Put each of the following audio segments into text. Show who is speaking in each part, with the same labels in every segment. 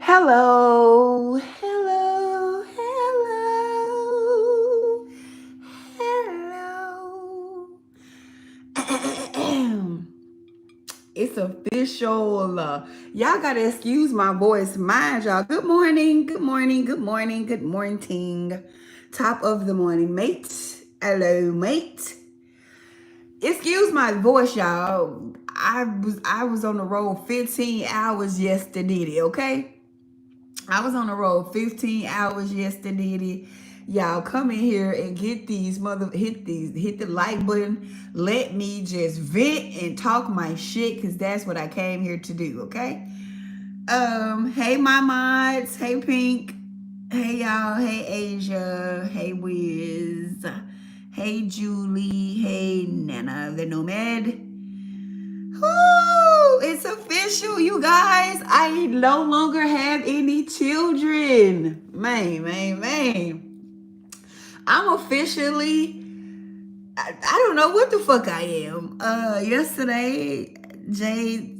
Speaker 1: Hello, hello, hello, hello. It's official. Y'all gotta excuse my voice. Mind y'all. Good morning, good morning, good morning, good morning. Top of the morning, mate. Hello, mate. Excuse my voice, y'all. I was on the road 15 hours yesterday, okay? I was on the road 15 hours yesterday. Y'all come in here and get these hit the like button. Let me just vent and talk my shit because that's what I came here to do, okay? Hey my mods, hey Pink, hey y'all, hey Asia, hey Wiz, hey Julie, hey Nana the Nomad. Woo! It's official, you guys. I no longer have any children. Man. I'm officially, I don't know what the fuck I am. Yesterday, Jay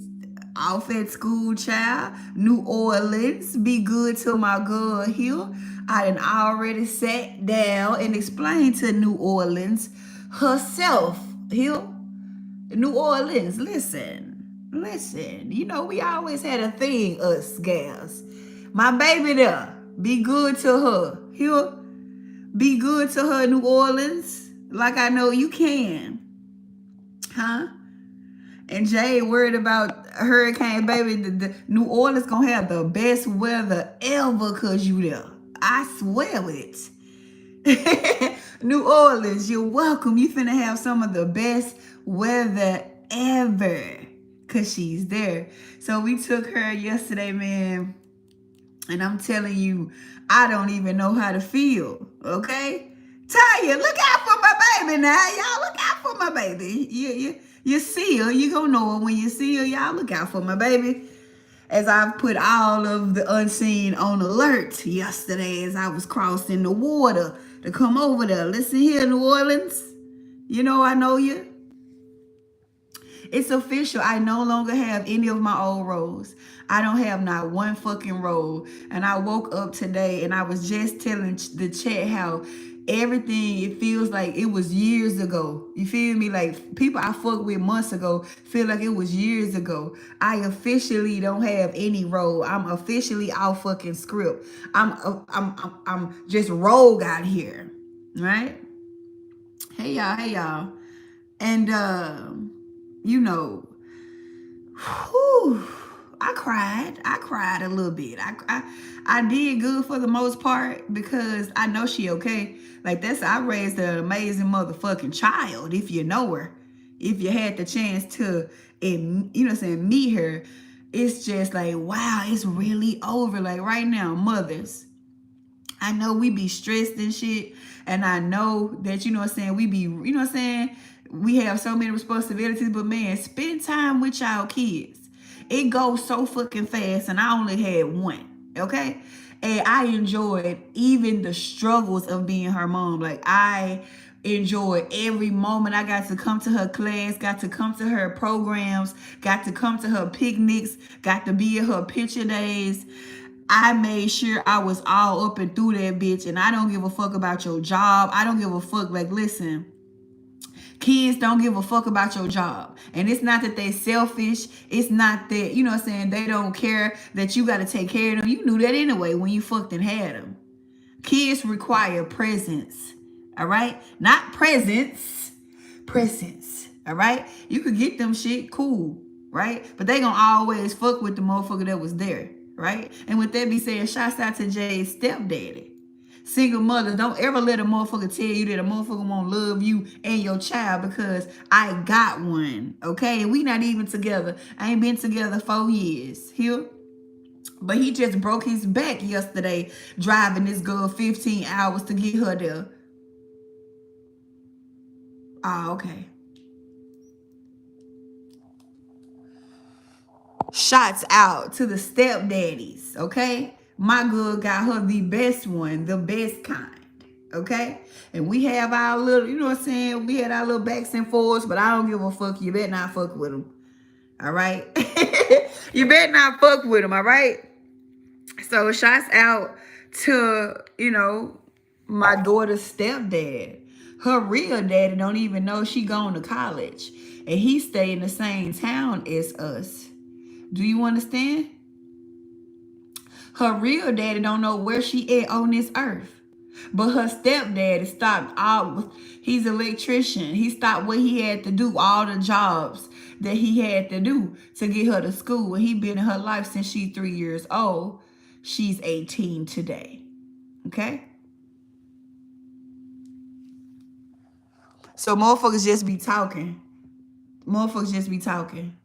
Speaker 1: off at school, child. New Orleans. Be good to my girl here. I done already sat down and explained to New Orleans herself here. New Orleans, listen. You know, we always had a thing, us gals. My baby there, be good to her. He'll be good to her, New Orleans, like I know you can. Huh? And Jay worried about Hurricane Baby. The New Orleans gonna have the best weather ever cause you there. I swear it. New Orleans, you're welcome. You finna have some of the best weather ever because she's there. So we took her yesterday, man. And I'm telling you, I don't even know how to feel, okay? Taya, look out for my baby now. Y'all look out for my baby. You see her. You gonna know her when you see her. Y'all look out for my baby. As I've put all of the unseen on alert yesterday as I was crossing the water to come over there. Listen here, New Orleans. You know I know you. It's official. I no longer have any of my old roles. I don't have not one fucking role. And I woke up today and I was just telling the chat how everything, it feels like it was years ago. You feel me? Like people I fucked with months ago feel like it was years ago. I officially don't have any role. I'm officially off fucking script. I'm just rogue out here. Right? Hey y'all. And you know, whew, I cried a little bit. I did good for the most part because I know she okay. Like I raised an amazing motherfucking child. If you know her, if you had the chance to, and you know what I'm saying, meet her, it's just like, wow, it's really over. Like right now, mothers, I know we be stressed and shit, and I know that, you know what I'm saying, we be, you know what I'm saying, we have so many responsibilities, but man, spend time with y'all kids. It goes so fucking fast, and I only had one, okay? And I enjoyed even the struggles of being her mom. Like, I enjoyed every moment. I got to come to her class, got to come to her programs, got to come to her picnics, got to be at her picture days. I made sure I was all up and through that bitch, and I don't give a fuck about your job. I don't give a fuck. Like, listen, kids don't give a fuck about your job. And it's not that they selfish. It's not that, you know what I'm saying, they don't care that you got to take care of them. You knew that anyway when you fucked and had them. Kids require presence, all right? Not presence, presence, all right? You could get them shit, cool, right? But they gonna always fuck with the motherfucker that was there, right? And with that be said, shouts out to Jay's stepdaddy. Single mothers, don't ever let a motherfucker tell you that a motherfucker won't love you and your child because I got one, okay? We not even together. I ain't been together 4 years. Here. But he just broke his back yesterday driving this girl 15 hours to get her there. Oh, okay. Shots out to the stepdaddies, okay? My girl got her the best one, the best kind, okay? And we have our little, you know what I'm saying? We had our little backs and forths, but I don't give a fuck. You better not fuck with them, all right? You better not fuck with them, all right? So shouts out to, my daughter's stepdad. Her real daddy don't even know she gone to college. And he stay in the same town as us. Do you understand? Her real daddy don't know where she at on this earth. But her stepdaddy stopped all, he's an electrician. He stopped what he had to do, all the jobs that he had to do to get her to school. And he been in her life since she's 3 years old. She's 18 today. Okay? So motherfuckers just be talking. Motherfuckers just be talking.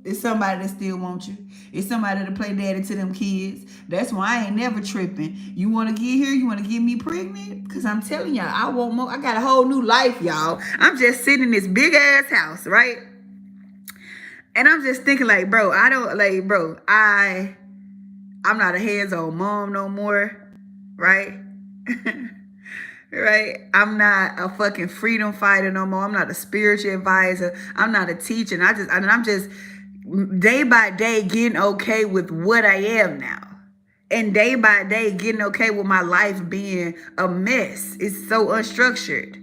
Speaker 1: It's somebody that still want you. It's somebody to play daddy to them kids. That's why I ain't never tripping. You want to get here? You want to get me pregnant? Because I'm telling y'all, I want more. I got a whole new life, y'all. I'm just sitting in this big ass house, right? And I'm just thinking like, bro, I'm not a hands-on mom no more, right? Right? I'm not a fucking freedom fighter no more. I'm not a spiritual advisor. I'm not a teacher. I'm just day by day getting okay with what I am now. And day by day getting okay with my life being a mess. It's so unstructured.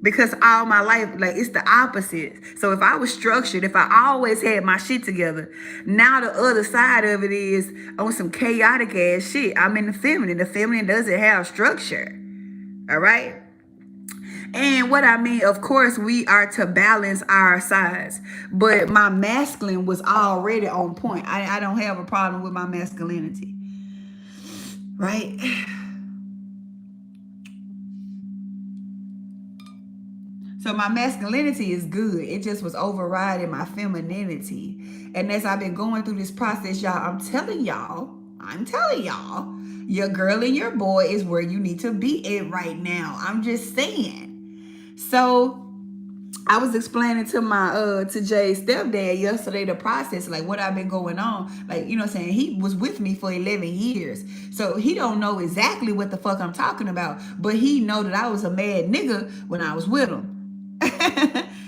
Speaker 1: Because all my life, like, it's the opposite. So if I was structured, if I always had my shit together, now the other side of it is on some chaotic ass shit. I'm in the feminine. The feminine doesn't have structure. All right? And what I mean, of course, we are to balance our sides. But my masculine was already on point. I don't have a problem with my masculinity. Right? So my masculinity is good. It just was overriding my femininity. And as I've been going through this process, y'all, I'm telling y'all, your girl and your boy is where you need to be at right now. I'm just saying. So I was explaining to my to Jay's stepdad yesterday the process, like what I've been going on. Like, you know what I'm saying? He was with me for 11 years. So he don't know exactly what the fuck I'm talking about. But he know that I was a mad nigga when I was with him.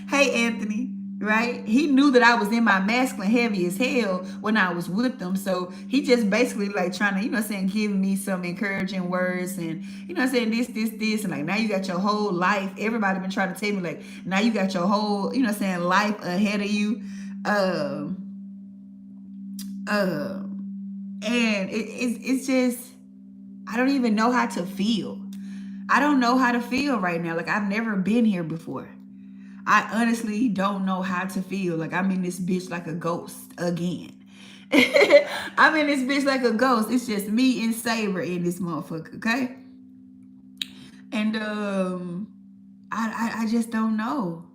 Speaker 1: Hey, Anthony. Right? He knew that I was in my masculine heavy as hell when I was with them. So he just basically like trying to, you know what I'm saying, give me some encouraging words and, you know what I'm saying, this. And like, now you got your whole life. Everybody been trying to tell me like, now you got your whole, you know what I'm saying, life ahead of you. And it's just, I don't even know how to feel. I don't know how to feel right now. Like, I've never been here before. I honestly don't know how to feel. Like, I'm in this bitch like a ghost again. I'm in this bitch like a ghost. It's just me and Saber in this motherfucker, okay? And I just don't know.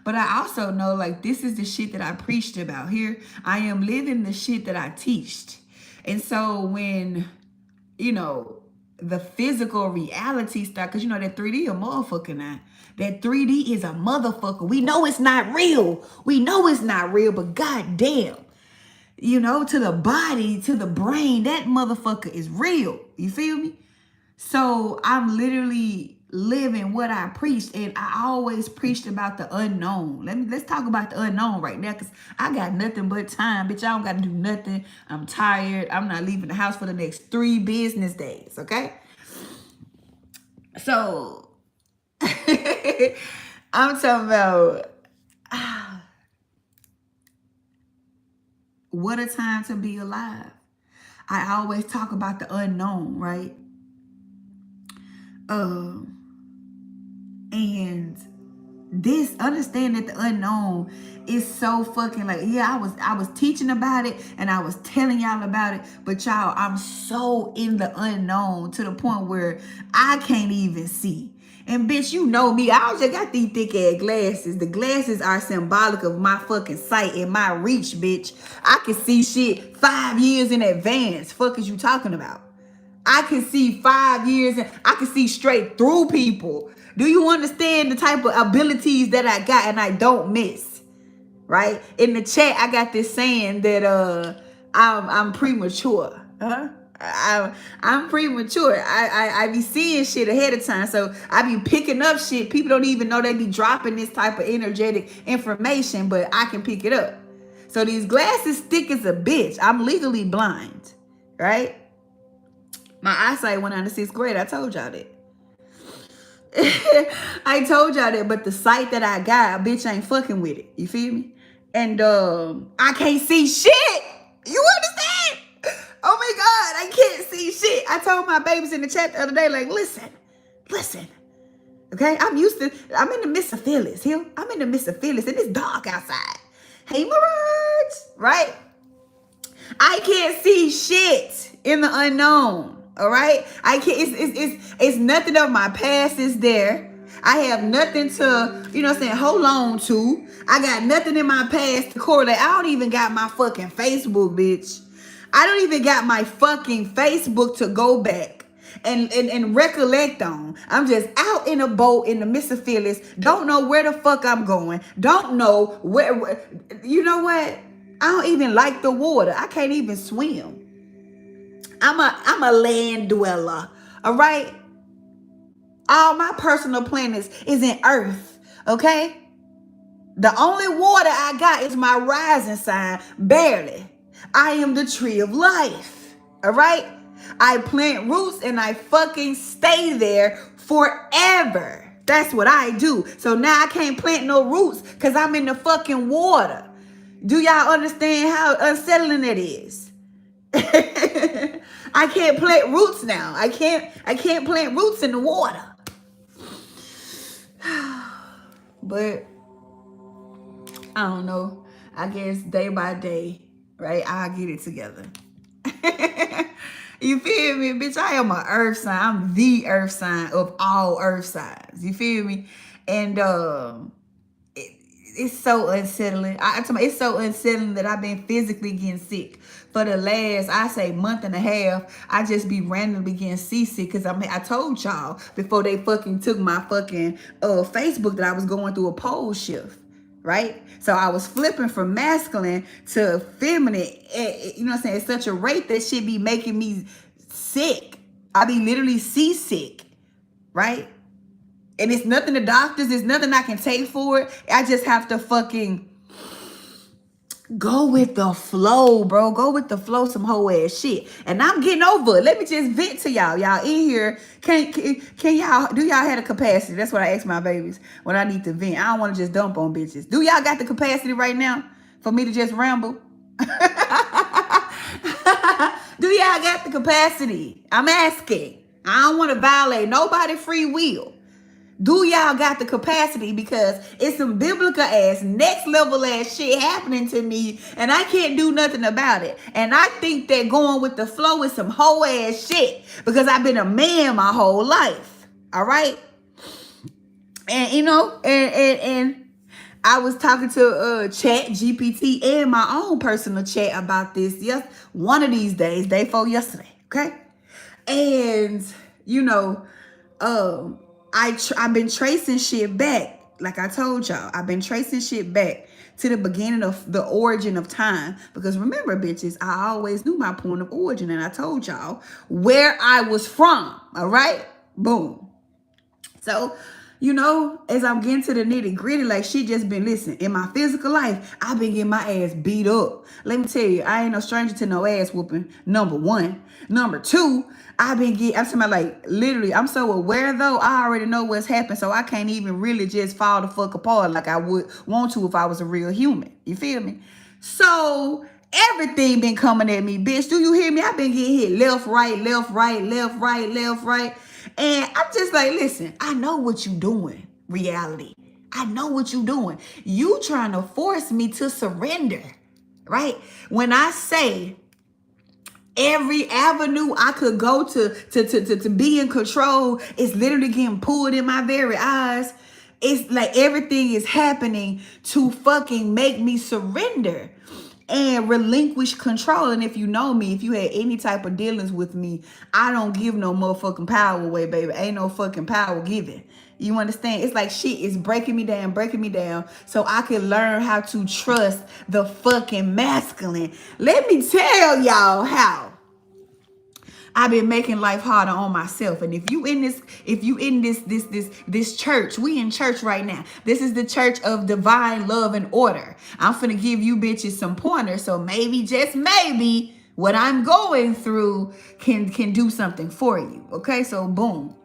Speaker 1: But I also know, like, this is the shit that I preached about. Here, I am living the shit that I teached. And so when, you know, the physical reality start, because, you know, that 3D a motherfucker now. That 3D is a motherfucker. We know it's not real. But goddamn, you know, to the body, to the brain, that motherfucker is real. You feel me? So I'm literally living what I preached, and I always preached about the unknown. Let's talk about the unknown right now, because I got nothing but time. Bitch, I don't got to do nothing. I'm tired. I'm not leaving the house for the next 3 business days, okay? So I'm talking about what a time to be alive. I always talk about the unknown, right? And this, understand that the unknown is so fucking like, yeah, I was teaching about it and I was telling y'all about it, but y'all, I'm so in the unknown to the point where I can't even see. And bitch, you know me, I just got these thick ass glasses. The glasses are symbolic of my fucking sight and my reach, bitch. I can see shit 5 years in advance. Fuck is you talking about? I can see 5 years and I can see straight through people. Do you understand the type of abilities that I got and I don't miss? Right? In the chat, I got this saying that I'm premature. I'm premature. I be seeing shit ahead of time. So I be picking up shit. People don't even know they be dropping this type of energetic information, but I can pick it up. So these glasses thick as a bitch. I'm legally blind, right? My eyesight went on to 6th grade. I told y'all that. I told y'all that, but the sight that I got, a bitch ain't fucking with it. You feel me? And I can't see shit. You understand? Oh my God, I can't see shit. I told my babies in the chat the other day, like, listen. Okay, I'm in the midst of Phyllis. I'm in the midst of Phyllis, and it's dark outside. Hey, Mirage, right? I can't see shit in the unknown. All right, I can't. It's nothing of my past is there. I have nothing to, hold on to. I got nothing in my past to correlate. I don't even got my fucking Facebook, bitch. I don't even got my fucking Facebook to go back and recollect on. I'm just out in a boat in the midst of Phyllis. Don't know where the fuck I'm going. Don't know where you know what? I don't even like the water. I can't even swim. I'm a land dweller. All right? All my personal planets is in Earth. Okay? The only water I got is my rising sign. Barely. I am the tree of life. All right? I plant roots and I fucking stay there forever. That's what I do. So now I can't plant no roots because I'm in the fucking water. Do y'all understand how unsettling it is? I can't plant roots now. I can't plant roots in the water. But I don't know. I guess day by day, right? I'll get it together. You feel me? Bitch, I am an earth sign. I'm the earth sign of all earth signs. You feel me? And it's so unsettling. It's so unsettling that I've been physically getting sick for the last, I say, month and a half. I just be randomly getting seasick because I told y'all before they fucking took my fucking Facebook that I was going through a pole shift, right? So I was flipping from masculine to feminine. You know what I'm saying? It's such a rate that shit be making me sick. I be literally seasick, right? And it's nothing to doctors. There's nothing I can take for it. I just have to fucking go with the flow, bro. Go with the flow, some whole ass shit. And I'm getting over it. Let me just vent to y'all. Y'all in here, can y'all, do y'all have the capacity? That's what I ask my babies when I need to vent. I don't want to just dump on bitches. Do y'all got the capacity right now for me to just ramble? Do y'all got the capacity? I'm asking. I don't want to violate nobody's free will. Do y'all got the capacity? Because it's some biblical ass, next level ass shit happening to me and I can't do nothing about it. And I think that going with the flow is some whole ass shit because I've been a man my whole life. All right. And and I was talking to Chat GPT and my own personal chat about this one of these days, day 4 yesterday. Okay. And I've been tracing shit back. Like I told y'all, I've been tracing shit back to the beginning of the origin of time. Because remember, bitches, I always knew my point of origin. And I told y'all where I was from. All right? Boom. So, as I'm getting to the nitty gritty, like she just been listening. In my physical life, I've been getting my ass beat up. Let me tell you, I ain't no stranger to no ass whooping. Number one. Number two, I'm talking about like literally, I'm so aware though, I already know what's happened. So I can't even really just fall the fuck apart like I would want to if I was a real human. You feel me? So everything been coming at me, bitch. Do you hear me? I've been getting hit left, right, left, right, left, right, left, right. And I'm just like, listen, I know what you doing, reality. I know what you doing. You trying to force me to surrender, right? When I say every avenue I could go to be in control is literally getting pulled in my very eyes. It's like everything is happening to fucking make me surrender and relinquish control. And if you know me, if you had any type of dealings with me, I don't give no motherfucking power away, baby. Ain't no fucking power given. You understand? It's like shit is breaking me down so I can learn how to trust the fucking masculine. Let me tell y'all how. I've been making life harder on myself. And if you in this church, we in church right now. This is the church of divine love and order. I'm finna give you bitches some pointers. So maybe, just maybe, what I'm going through can do something for you. Okay, so boom.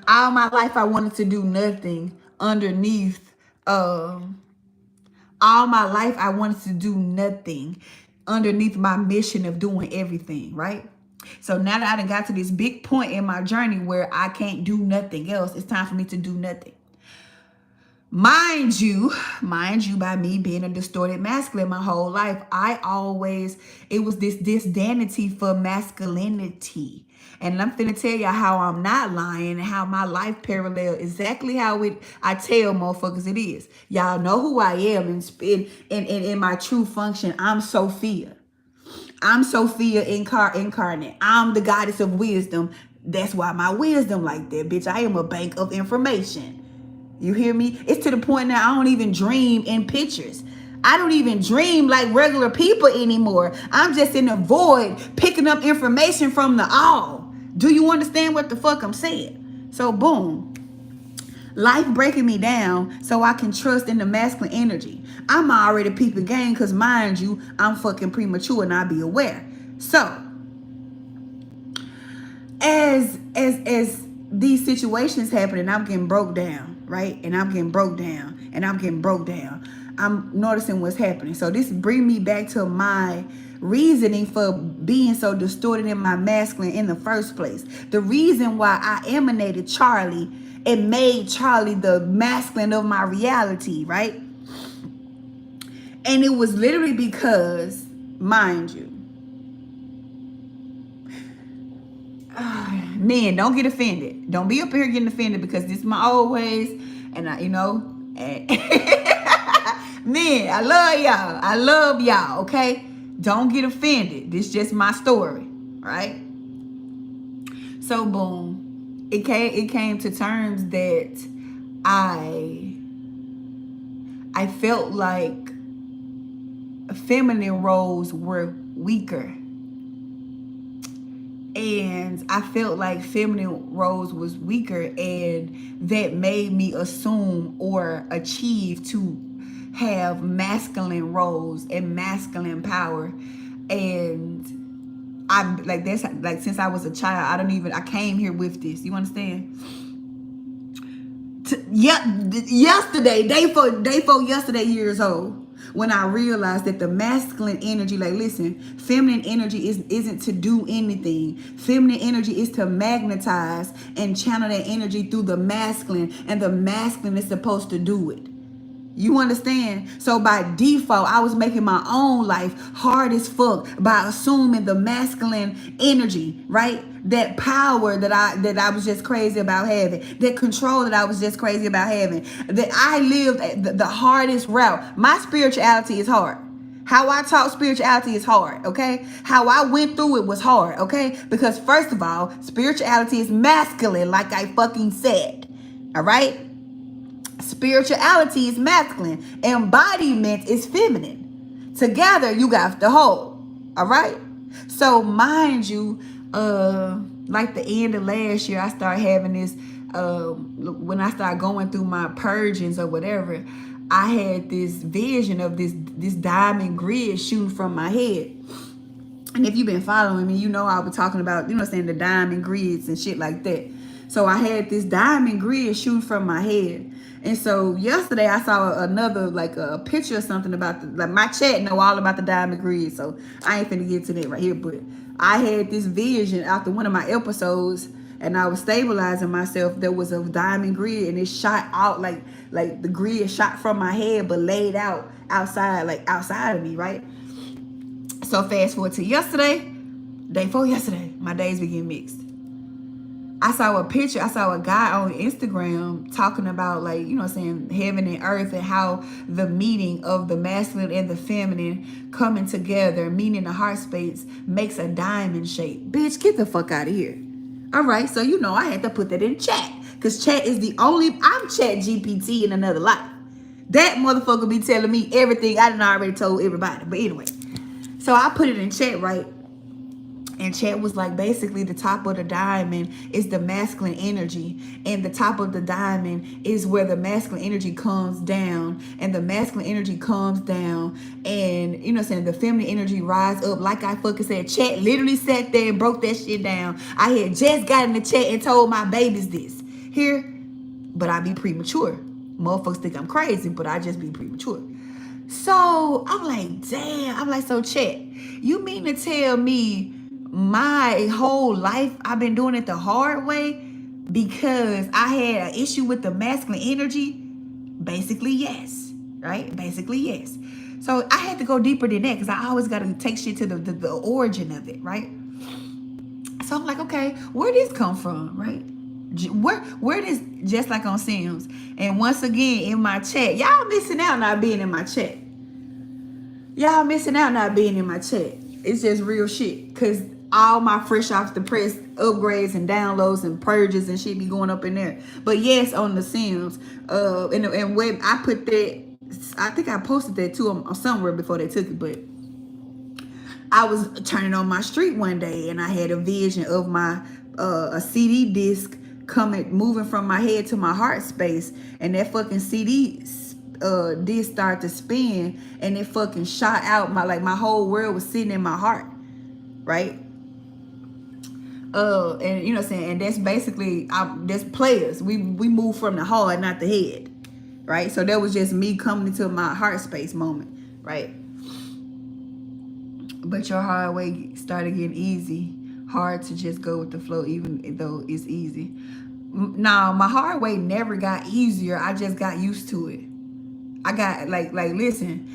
Speaker 1: All my life I wanted to do nothing underneath all my life I wanted to do nothing underneath my mission of doing everything, right? So now that I done got to this big point in my journey where I can't do nothing else, it's time for me to do nothing. Mind you, by me being a distorted masculine my whole life, it was this disdanity for masculinity. And I'm finna tell y'all how I'm not lying and how my life parallel exactly how I tell motherfuckers it is. Y'all know who I am in my true function. I'm Sophia. I'm Sophia incarnate. I'm the goddess of wisdom. That's why my wisdom like that, bitch. I am a bank of information. You hear me? It's to the point now I don't even dream in pictures. I don't even dream like regular people anymore. I'm just in the void picking up information from the all. Do you understand what the fuck I'm saying? So boom. Life breaking me down so I can trust in the masculine energy. I'm already peeping game because, mind you, I'm fucking premature and I be aware. So as these situations happen and I'm getting broke down, right? And I'm getting broke down and I'm getting broke down. I'm noticing what's happening. So this brings me back to my reasoning for being so distorted in my masculine in the first place. The reason why I emanated Charlie and made Charlie the masculine of my reality, right? And it was literally because, mind you, men, don't get offended. Don't be up here getting offended because this is my old ways. And men, I love y'all. I love y'all, okay? Don't get offended. This is just my story, right? So boom, it came to terms that I felt like feminine roles were weaker. And I felt like feminine roles was weaker, and that made me assume or achieve to have masculine roles and masculine power. And I like that's like since I was a child, I came here with this. You understand? Yesterday, day for yesterday years old, when I realized that the masculine energy, like listen, feminine energy isn't to do anything. Feminine energy is to magnetize and channel that energy through the masculine, and the masculine is supposed to do it. You understand? So by default, I was making my own life hard as fuck by assuming the masculine energy, right? That power that I was just crazy about having, that control that I was just crazy about having, that I lived the hardest route. My spirituality is hard. How I taught spirituality is hard, okay? How I went through it was hard, okay? Because first of all, spirituality is masculine, like I fucking said, all right? Spirituality is masculine. Embodiment is feminine. Together, you got the whole. All right? So, mind you, like the end of last year, I started having this, when I started going through my purgings or whatever, I had this vision of this diamond grid shooting from my head. And if you've been following me, you know I was talking about, the diamond grids and shit like that. So I had this diamond grid shooting from my head. And so yesterday I saw another, like a picture or something about my chat know all about the diamond grid. So I ain't finna get to that right here. But I had this vision after one of my episodes, and I was stabilizing myself. There was a diamond grid, and it shot out like the grid shot from my head, but laid out outside of me, right? So fast forward to yesterday, day before yesterday, my days begin mixed. I saw a picture, I saw a guy on Instagram talking about heaven and earth, and how the meeting of the masculine and the feminine coming together, meaning the heart space, makes a diamond shape. Bitch, get the fuck out of here. All right, so I had to put that in chat, because chat is I'm chat GPT in another life. That motherfucker be telling me everything I done already told everybody. But anyway, so I put it in chat, right? And Chet was like, basically the top of the diamond is the masculine energy, and the top of the diamond is where the masculine energy comes down, and the masculine energy comes down, and you know what I'm saying, the feminine energy rise up. Like I fucking said, Chet literally sat there and broke that shit down. I had just got in the chat and told my babies this here, but I be premature. Motherfuckers think I'm crazy, but I just be premature. So I'm like, damn. I'm like, so Chet, you mean to tell me my whole life I've been doing it the hard way because I had an issue with the masculine energy? Basically, yes. Right? Basically, yes. So I had to go deeper than that because I always got to take shit to the origin of it, right? So I'm like, okay, where this come from, right? Where this, just like on Sims. And once again, in my chat, y'all missing out not being in my chat. Y'all missing out not being in my chat. It's just real shit. Because all my fresh off the press upgrades and downloads and purges and shit be going up in there. But yes, on the Sims. And web, I put that, I think I posted that too somewhere before they took it. But I was turning on my street one day and I had a vision of my a CD disc moving from my head to my heart space, and that fucking CD disc started to spin, and it fucking shot out my whole world was sitting in my heart, right? And you know what I'm saying, and that's basically that's players. We move from the heart, not the head, right? So that was just me coming into my heart space moment, right? But your hard way started getting easy. Hard to just go with the flow, even though it's easy. No, my hard way never got easier. I just got used to it. I got like listen,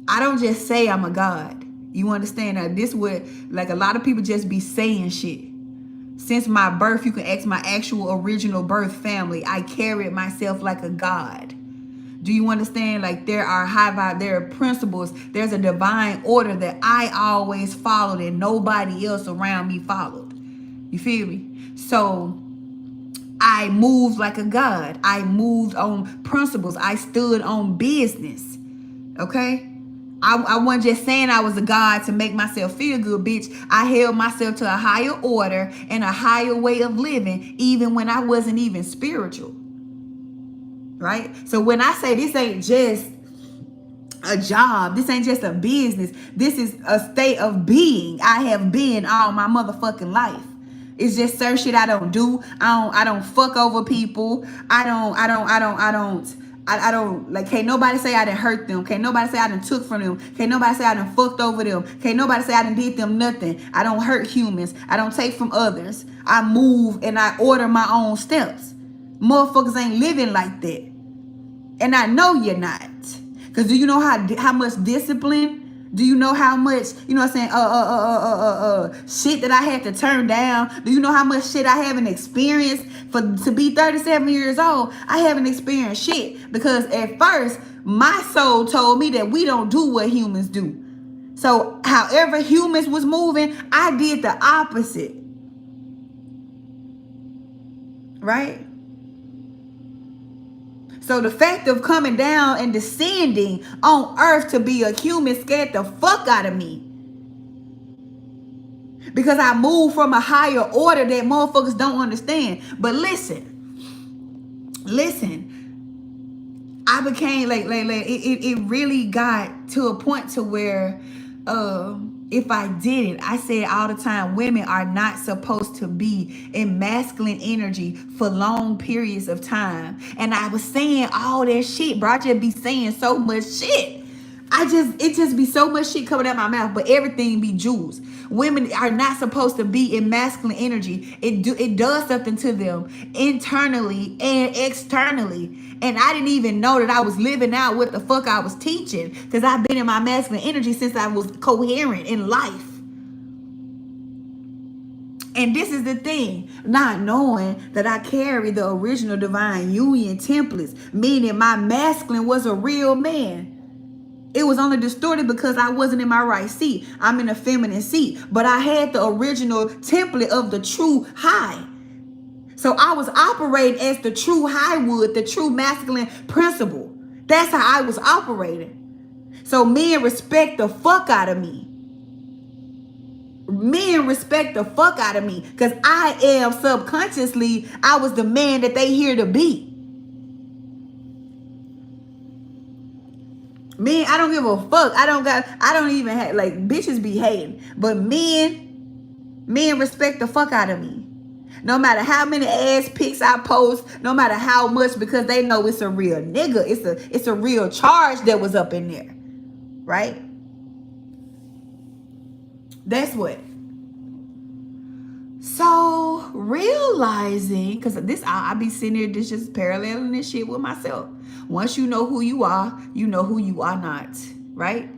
Speaker 1: I don't just say I'm a god. You understand that? This would, like, a lot of people just be saying shit. Since my birth, you can ask my actual original birth family, I carried myself like a god. Do you understand? Like, there are high vibe, there are principles, there's a divine order that I always followed and nobody else around me followed. You feel me? So I moved like a god. I moved on principles. I stood on business. Okay? I wasn't just saying I was a god to make myself feel good, bitch. I held myself to a higher order and a higher way of living, even when I wasn't even spiritual. Right? So when I say this ain't just a job, this ain't just a business, this is a state of being. I have been all my motherfucking life. It's just certain shit I don't do. I don't fuck over people. I don't like, can't nobody say I done hurt them. Can't nobody say I done took from them. Can't nobody say I done fucked over them. Can't nobody say I done did them nothing. I don't hurt humans. I don't take from others. I move and I order my own steps. Motherfuckers ain't living like that. And I know you're not. Because do you know how much discipline? Do you know how much, you know what I'm saying, shit that I had to turn down? Do you know how much shit I haven't experienced to be 37 years old? I haven't experienced shit. Because at first, my soul told me that we don't do what humans do. So however humans was moving, I did the opposite. Right? So the fact of coming down and descending on earth to be a human scared the fuck out of me. Because I moved from a higher order that motherfuckers don't understand. But listen. I became like it really got to a point to where if I didn't, I said all the time, women are not supposed to be in masculine energy for long periods of time. And I was saying all that shit, bro. I just be saying so much shit. It just be so much shit coming out my mouth, but everything be jewels. Women are not supposed to be in masculine energy. It does something to them internally and externally. And I didn't even know that I was living out what the fuck I was teaching, because I've been in my masculine energy since I was coherent in life. And this is the thing, not knowing that I carry the original divine union templates, meaning my masculine was a real man. It was only distorted because I wasn't in my right seat. I'm in a feminine seat. But I had the original template of the true high. So I was operating as the true high would, the true masculine principle. That's how I was operating. So men respect the fuck out of me. Men respect the fuck out of me because I am subconsciously, I was the man that they here to be. Men, I don't give a fuck. I don't even have, like, bitches be hating. But men respect the fuck out of me. No matter how many ass pics I post, no matter how much, because they know it's a real nigga. It's a real charge that was up in there. Right? That's what. So realizing, because this, I be sitting here just paralleling this shit with myself. Once you know who you are, you know who you are not, right?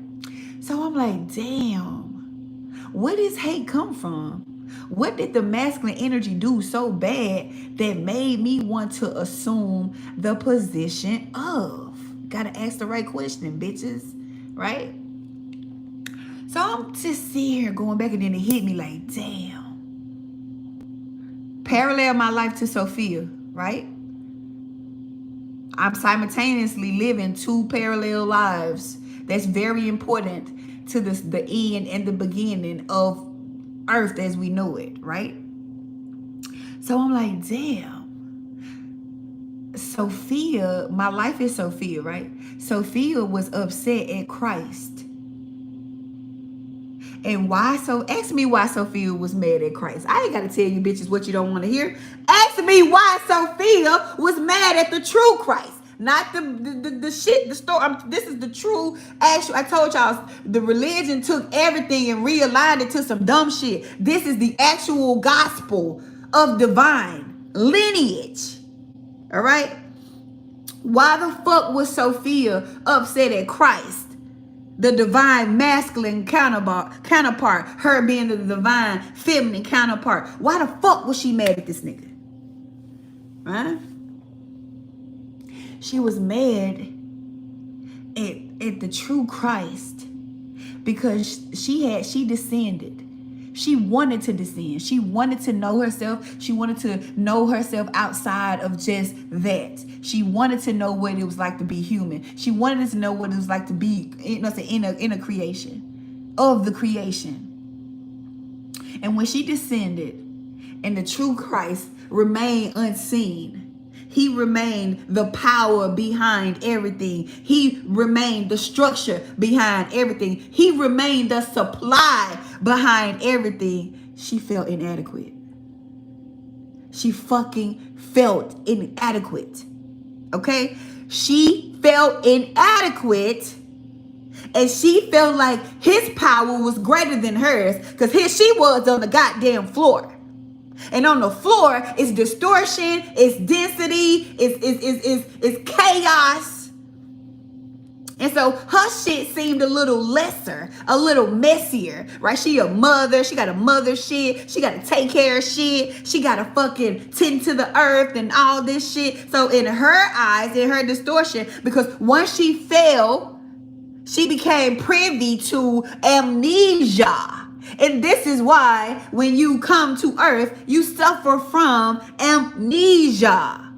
Speaker 1: So I'm like, damn, where does hate come from? What did the masculine energy do so bad that made me want to assume the position of? Gotta ask the right question, bitches, right? So I'm just sitting here going back, and then it hit me like, damn. Parallel my life to Sophia, right? I'm simultaneously living two parallel lives. That's very important to the end and the beginning of Earth as we know it, right? So I'm like, damn. Sophia, my life is Sophia, right? Sophia was upset at Christ. And why? So ask me why Sophia was mad at Christ. I ain't got to tell you bitches what you don't want to hear. Ask me why Sophia was mad at the true Christ. Not the shit, the story. This is the true, actual. I told y'all, the religion took everything and realigned it to some dumb shit. This is the actual gospel of divine lineage. All right? Why the fuck was Sophia upset at Christ? The divine masculine counterpart, her being the divine feminine counterpart. Why the fuck was she mad at this nigga? Right? She was mad at the true Christ because she descended. She wanted to descend. She wanted to know herself. She wanted to know herself outside of just that. She wanted to know what it was like to be human. She wanted to know what it was like to be, in a creation, of the creation. And when she descended and the true Christ remained unseen, he remained the power behind everything. He remained the structure behind everything. He remained the supply behind everything. She felt inadequate. She fucking felt inadequate. Okay? She felt inadequate. And she felt like his power was greater than hers. Because here she was on the goddamn floor. And on the floor, it's distortion, it's density, it's chaos. And so her shit seemed a little lesser, a little messier, right? She a mother, she got a mother shit, she got to take care of shit, she got to fucking tend to the earth and all this shit. So in her eyes, in her distortion, because once she fell, she became privy to amnesia. And this is why when you come to earth, you suffer from amnesia.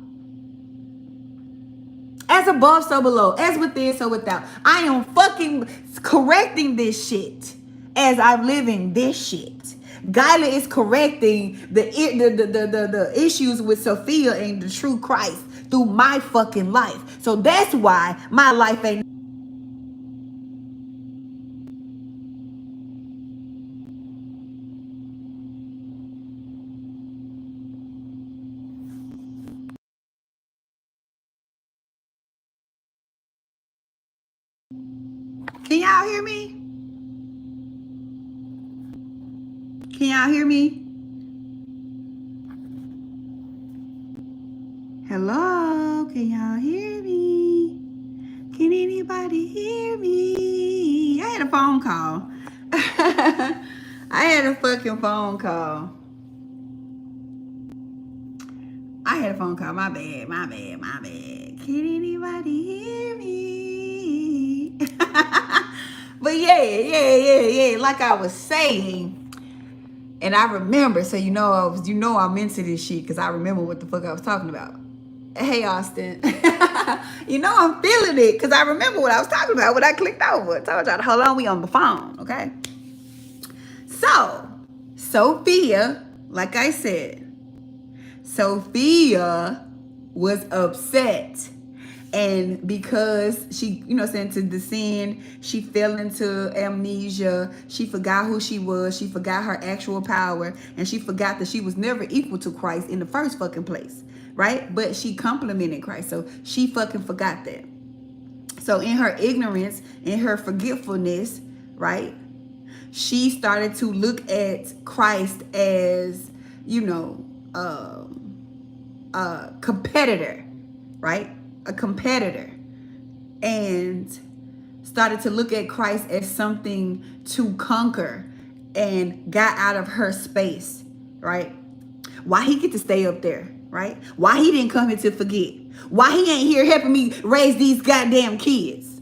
Speaker 1: As above, so below. As within, so without. I am fucking correcting this shit as I'm living this shit. Gyla is correcting the issues with Sophia and the true Christ through my fucking life. So that's why my life ain't. Can y'all hear me? Can y'all hear me? Hello? Can y'all hear me? Can anybody hear me? I had a phone call. I had a fucking phone call. I had a phone call. My bad. Can anybody hear me? But yeah. Like I was saying, and I remember, so I'm into this shit because I remember what the fuck I was talking about. Hey, Austin. I'm feeling it because I remember what I was talking about when I clicked over. I told y'all, hold on, we on the phone, okay? So Sophia, like I said, Sophia was upset. And because she, to descend, she fell into amnesia. She forgot who she was. She forgot her actual power. And she forgot that she was never equal to Christ in the first fucking place. Right? But she complimented Christ. So she fucking forgot that. So in her ignorance, in her forgetfulness, right? She started to look at Christ as, a competitor, right? A competitor, and started to look at Christ as something to conquer, and got out of her space, right? Why he get to stay up there, right? Why he didn't come here to forget? Why he ain't here helping me raise these goddamn kids?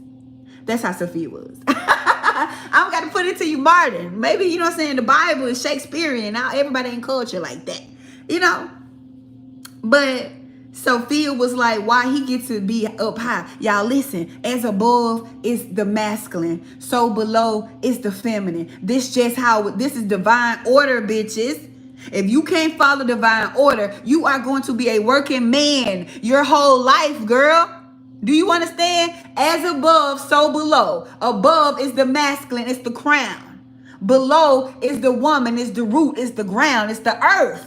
Speaker 1: That's how Sophia was. I got to put it to you, Martin. Maybe, the Bible is Shakespearean. Now everybody ain't culture like that, But Sophia was like, why he gets to be up high? Y'all listen, as above is the masculine, so below is the feminine. This is divine order, bitches. If you can't follow divine order, you are going to be a working man your whole life, girl. Do you understand? As above, so below. Above is the masculine, it's the crown. Below is the woman, is the root, is the ground, it's the earth.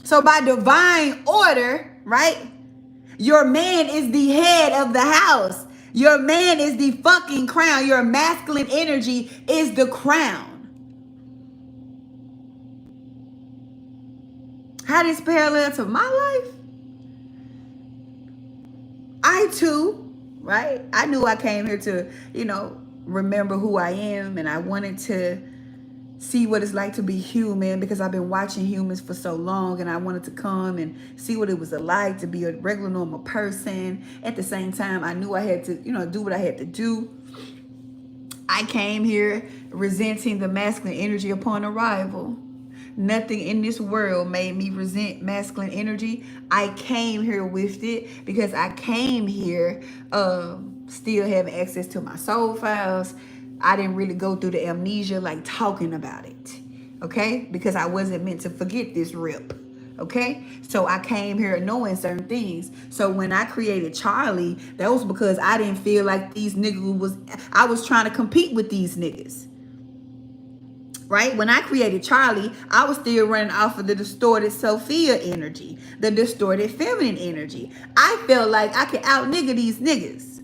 Speaker 1: So by divine order, right? Your man is the head of the house. Your man is the fucking crown. Your masculine energy is the crown. How this parallel to my life? I too, right? I knew I came here to, remember who I am, and I wanted to see what it's like to be human, because I've been watching humans for so long, and I wanted to come and see what it was like to be a regular normal person. At the same time, I knew I had to, do what I had to do. I came here resenting the masculine energy upon arrival. Nothing in this world made me resent masculine energy. I came here with it because I came here still having access to my soul files. I didn't really go through the amnesia like talking about it, okay? Because I wasn't meant to forget this rip, okay? So I came here knowing certain things. So when I created Charlie, that was because I didn't feel like I was trying to compete with these niggas. Right? When I created Charlie, I was still running off of the distorted Sophia energy, the distorted feminine energy. I felt like I could out nigga these niggas.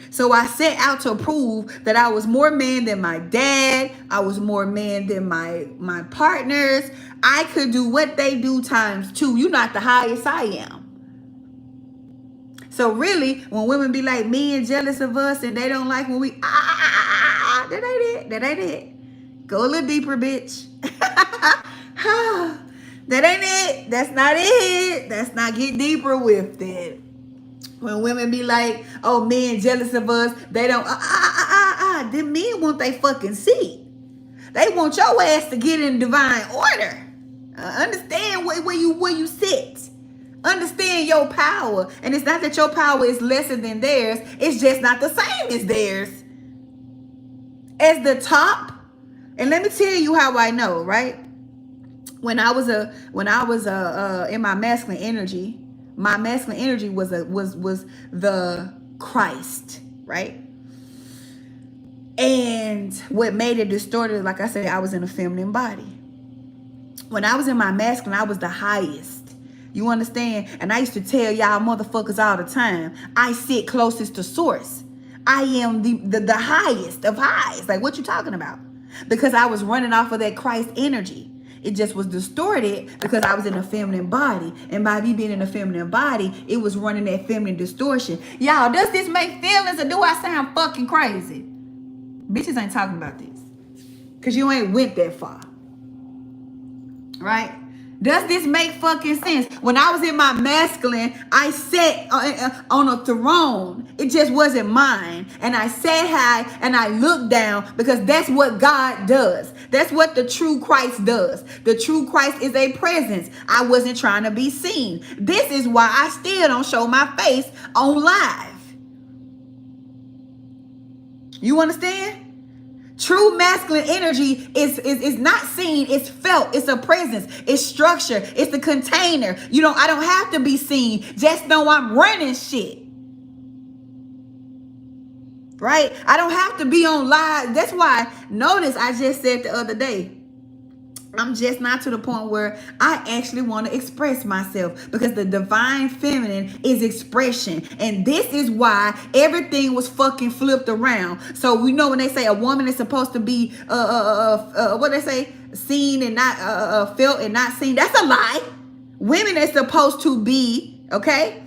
Speaker 1: So I set out to prove that I was more man than my dad. I was more man than my partners. I could do what they do times 2. You're not the highest I am. So really, when women be like, men jealous of us and they don't like when we, that ain't it. That ain't it. Go a little deeper, bitch. That ain't it. That's not it. That's not get deeper with it. When women be like, oh, men jealous of us, they don't, them men want they fucking seat. They want your ass to get in divine order. Understand where you sit. Understand your power. And it's not that your power is lesser than theirs. It's just not the same as theirs. As the top. And let me tell you how I know, right? When I was in my masculine energy was the Christ, right? And what made it distorted, like I said, I was in a feminine body. When I was in my masculine, I was the highest. You understand? And I used to tell y'all motherfuckers all the time, I sit closest to source. I am the highest of highs. Like, what you talking about? Because I was running off of that Christ energy. It just was distorted because I was in a feminine body. And by me being in a feminine body, it was running that feminine distortion. Y'all, does this make feelings or do I sound fucking crazy? Bitches ain't talking about this. Because you ain't went that far. Right? Does this make fucking sense? When I was in my masculine, I sat on a throne. It just wasn't mine. And I sat high and I looked down because that's what God does. That's what the true Christ does. The true Christ is a presence. I wasn't trying to be seen. This is why I still don't show my face on live. You understand? True masculine energy is not seen, it's felt, it's a presence, it's structure, it's the container. I don't have to be seen. Just know I'm running shit. Right? I don't have to be on live. That's why, notice I just said the other day, I'm just not to the point where I actually want to express myself, because the divine feminine is expression. And this is why everything was fucking flipped around. So we know when they say a woman is supposed to be, what they say, seen and not, felt and not seen. That's a lie. Women are supposed to be, okay?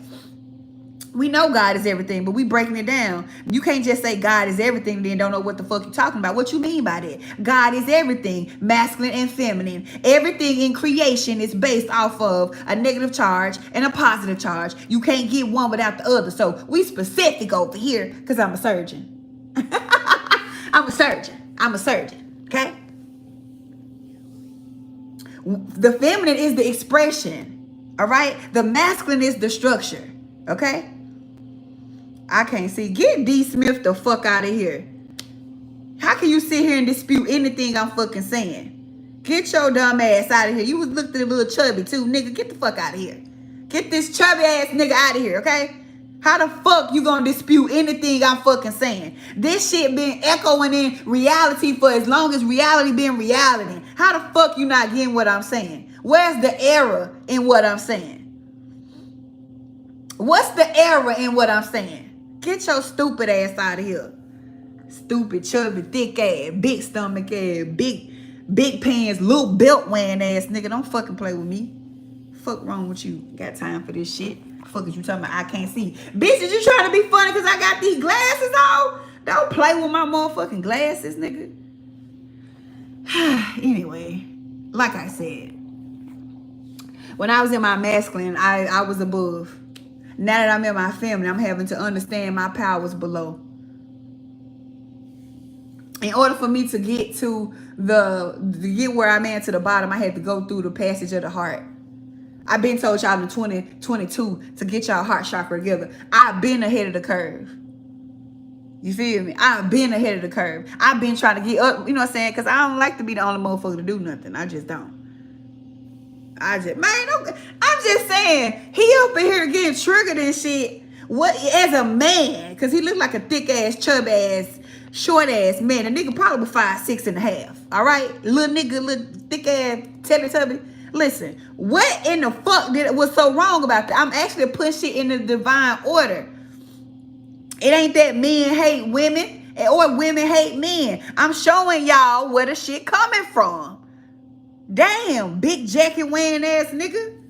Speaker 1: We know God is everything, but we breaking it down. You can't just say God is everything, then don't know what the fuck you're talking about. What you mean by that? God is everything, masculine and feminine. Everything in creation is based off of a negative charge and a positive charge. You can't get one without the other. So we specific over here, because I'm a surgeon. I'm a surgeon. Okay? The feminine is the expression. All right? The masculine is the structure. Okay? I can't see. Get D. Smith the fuck out of here. How can you sit here and dispute anything I'm fucking saying? Get your dumb ass out of here. You was looking a little chubby too, nigga. Get the fuck out of here. Get this chubby ass nigga out of here, okay? How the fuck you gonna dispute anything I'm fucking saying? This shit been echoing in reality for as long as reality been reality. How the fuck you not getting what I'm saying? Where's the error in what I'm saying? What's the error in what I'm saying? Get your stupid ass out of here. Stupid, chubby, thick ass, big stomach ass, big pants, little belt wearing ass nigga. Don't fucking play with me. Fuck wrong with you? Got time for this shit? Fuck is you talking about? I can't see. Bitch, is you trying to be funny because I got these glasses on? Don't play with my motherfucking glasses, nigga. Anyway, like I said, when I was in my masculine, I was above. Now that I'm in my family, I'm having to understand my powers below. In order for me to get to get where I'm at to the bottom, I had to go through the passage of the heart. I've been told y'all in 2022 to get y'all heart chakra together. I've been ahead of the curve. You feel me? I've been ahead of the curve. I've been trying to get up, you know what I'm saying? Because I don't like to be the only motherfucker to do nothing. I just don't. I'm just saying, he up in here getting triggered and shit. What, as a man, because he looked like a thick ass, chub ass, short ass man. A nigga probably 5'6.5". All right, little nigga, little thick ass, Teletubby. Listen, what in the fuck was so wrong about that? I'm actually putting shit in the divine order. It ain't that men hate women or women hate men. I'm showing y'all where the shit coming from. Damn, big jacket wearing ass nigga.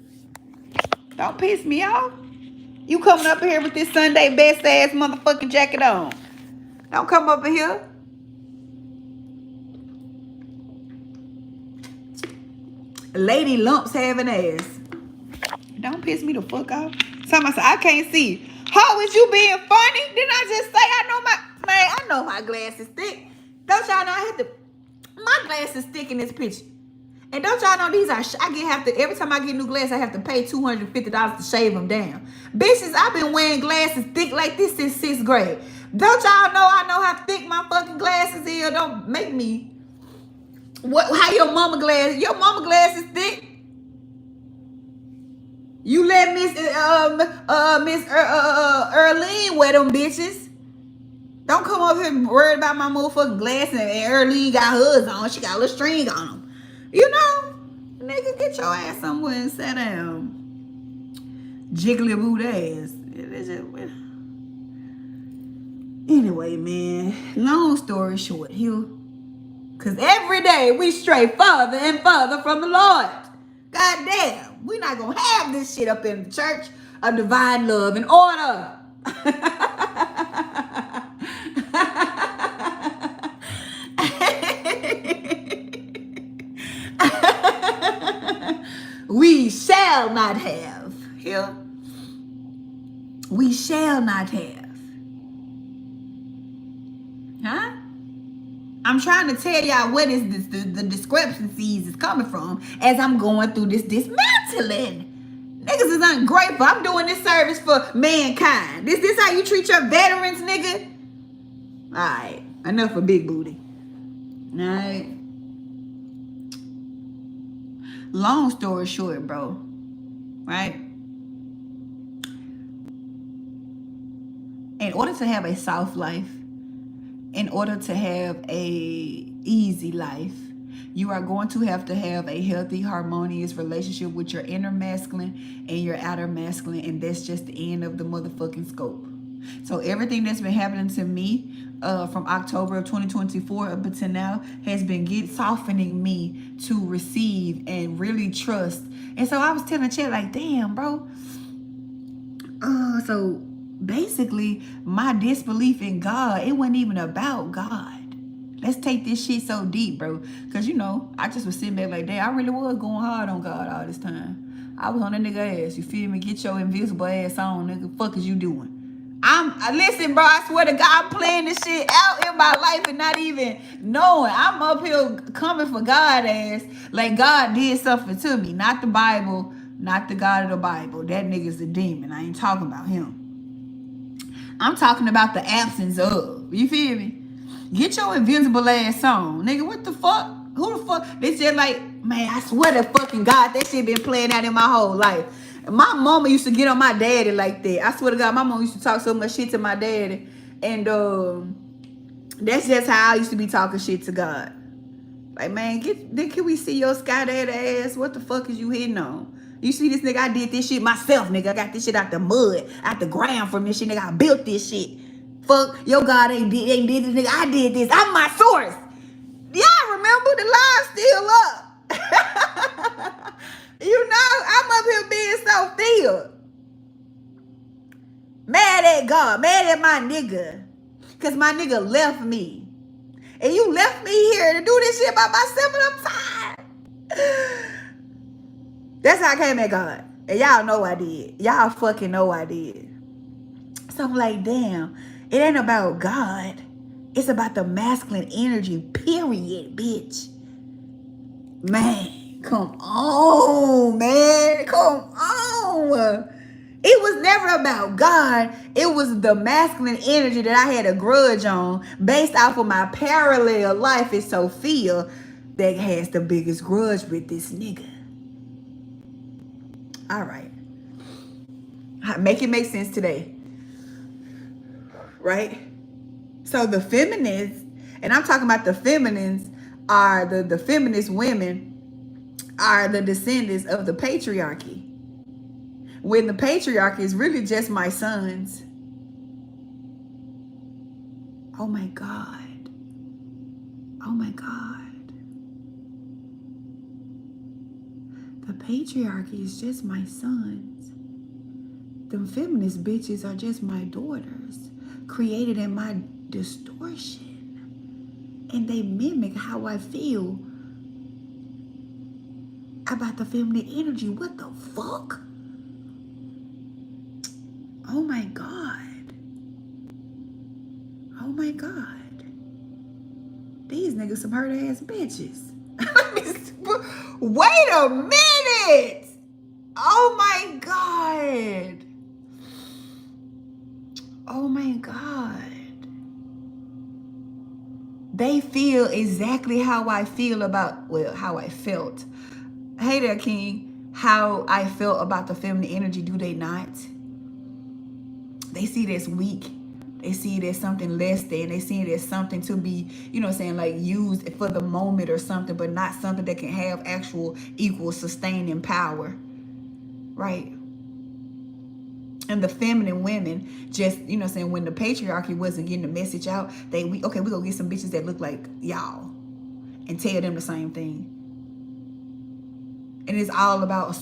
Speaker 1: Don't piss me off. You coming up here with this Sunday best ass motherfucking jacket on. Don't come up in here. Lady lumps having ass. Don't piss me the fuck off. Somebody say, I can't see. How is you being funny? Didn't I just say I know my glasses thick. Don't y'all know my glasses thick in this picture. And don't y'all know these are, every time I get new glasses, I have to pay $250 to shave them down. Bitches, I've been wearing glasses thick like this since 6th grade. Don't y'all know I know how thick my fucking glasses is? Don't make me. How your mama glasses thick? You let Miss Earlene wear them bitches. Don't come up here worried about my motherfucking glasses and Earlene got hers on. She got a little string on them. You know, nigga, get your ass somewhere and sit down. Jiggly boot ass. Anyway, man, long story short here. Because every day we stray further and further from the Lord. God damn, we not going to have this shit up in the church of divine love and order. We shall not have. Here. We shall not have. Huh? I'm trying to tell y'all what is the discrepancies is coming from as I'm going through this dismantling. Niggas is ungrateful. I'm doing this service for mankind. This how you treat your veterans, nigga? Alright, enough of big booty. Alright. Long story short, bro. Right? In order to have a soft life, in order to have a easy life, you are going to have a healthy, harmonious relationship with your inner masculine and your outer masculine, and that's just the end of the motherfucking scope. So everything that's been happening to me from October of 2024 up until now has been softening me to receive and really trust. And so I was telling Chet, like, damn, bro. So basically, my disbelief in God, it wasn't even about God. Let's take this shit so deep, bro. Because, I just was sitting back like, damn, I really was going hard on God all this time. I was on that nigga ass. You feel me? Get your invisible ass on, nigga. Fuck is you doing? Listen, bro, I swear to God, I'm playing this shit out in my life and not even knowing. I'm up here coming for God ass like God did something to me. Not the Bible, not the God of the Bible. That nigga's a demon. I ain't talking about him. I'm talking about the absence of. You feel me? Get your invisible ass on. Nigga, what the fuck? Who the fuck? They said like, man, I swear to fucking God, that shit been playing out in my whole life. My mama used to get on my daddy like that. I swear to God, my mama used to talk so much shit to my daddy. And that's just how I used to be talking shit to God. Like, man, can we see your sky daddy ass? What the fuck is you hitting on? You see this nigga, I did this shit myself, nigga. I got this shit out the mud, out the ground from this shit, nigga. I built this shit. Fuck, your God ain't did this, nigga. I did this. I'm my source. Y'all remember the line's still up. I'm up here being so filled. Mad at God, mad at my nigga. Cause my nigga left me. And you left me here to do this shit by myself and I'm tired. That's how I came at God. And y'all know I did. Y'all fucking know I did. So I'm like, damn, it ain't about God. It's about the masculine energy, period, bitch. Man, come on, man. Come on. It was never about God. It was the masculine energy that I had a grudge on based off of my parallel life in Sophia that has the biggest grudge with this nigga. All right. Make it make sense today. Right? So the feminists, and I'm talking about the feminists, are the feminist women are the descendants of the patriarchy. When the patriarchy is really just my sons. Oh my God. Oh my God. The patriarchy is just my sons. The feminist bitches are just my daughters, created in my distortion. And they mimic how I feel about the feminine energy. What the fuck? Oh my God. Oh my God. These niggas some hurt ass bitches. Wait a minute. Oh my God. Oh my God. They feel exactly how I feel about, how I felt. Hey there, King. How I felt about the feminine energy, do they not? They see it as weak. They see it as something less than. They see it as something to be, like used for the moment or something, but not something that can have actual equal sustaining power. Right? And the feminine women just, when the patriarchy wasn't getting the message out, we're going to get some bitches that look like y'all and tell them the same thing. And it's all about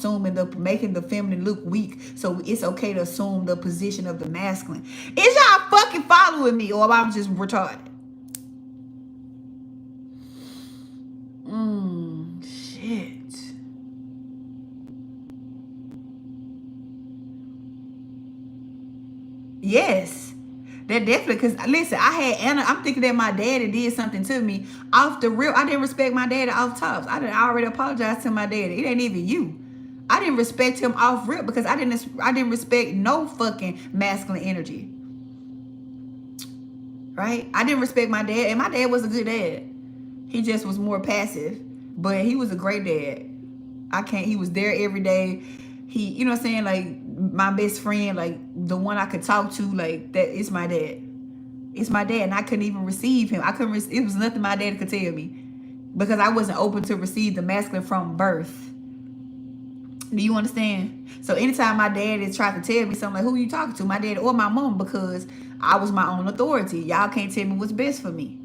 Speaker 1: making the feminine look weak. So it's okay to assume the position of the masculine. Is y'all fucking following me or I'm just retarded? Shit. Yes. That definitely, because listen, I had Anna, I'm thinking that my daddy did something to me off the real. I didn't respect my daddy off tops. I already apologized to my daddy. It ain't even you. I didn't respect him off rip because I didn't respect no fucking masculine energy. Right? I didn't respect my dad, and my dad was a good dad. He just was more passive. But he was a great dad. He was there every day. He, you know what I'm saying? Like, my best friend, like, the one I could talk to, like, that is my dad. It's my dad, and I couldn't even receive him. It was nothing my dad could tell me. Because I wasn't open to receive the masculine from birth. Do you understand? So anytime my dad is trying to tell me something, like, who are you talking to? My dad or my mom, because I was my own authority. Y'all can't tell me what's best for me.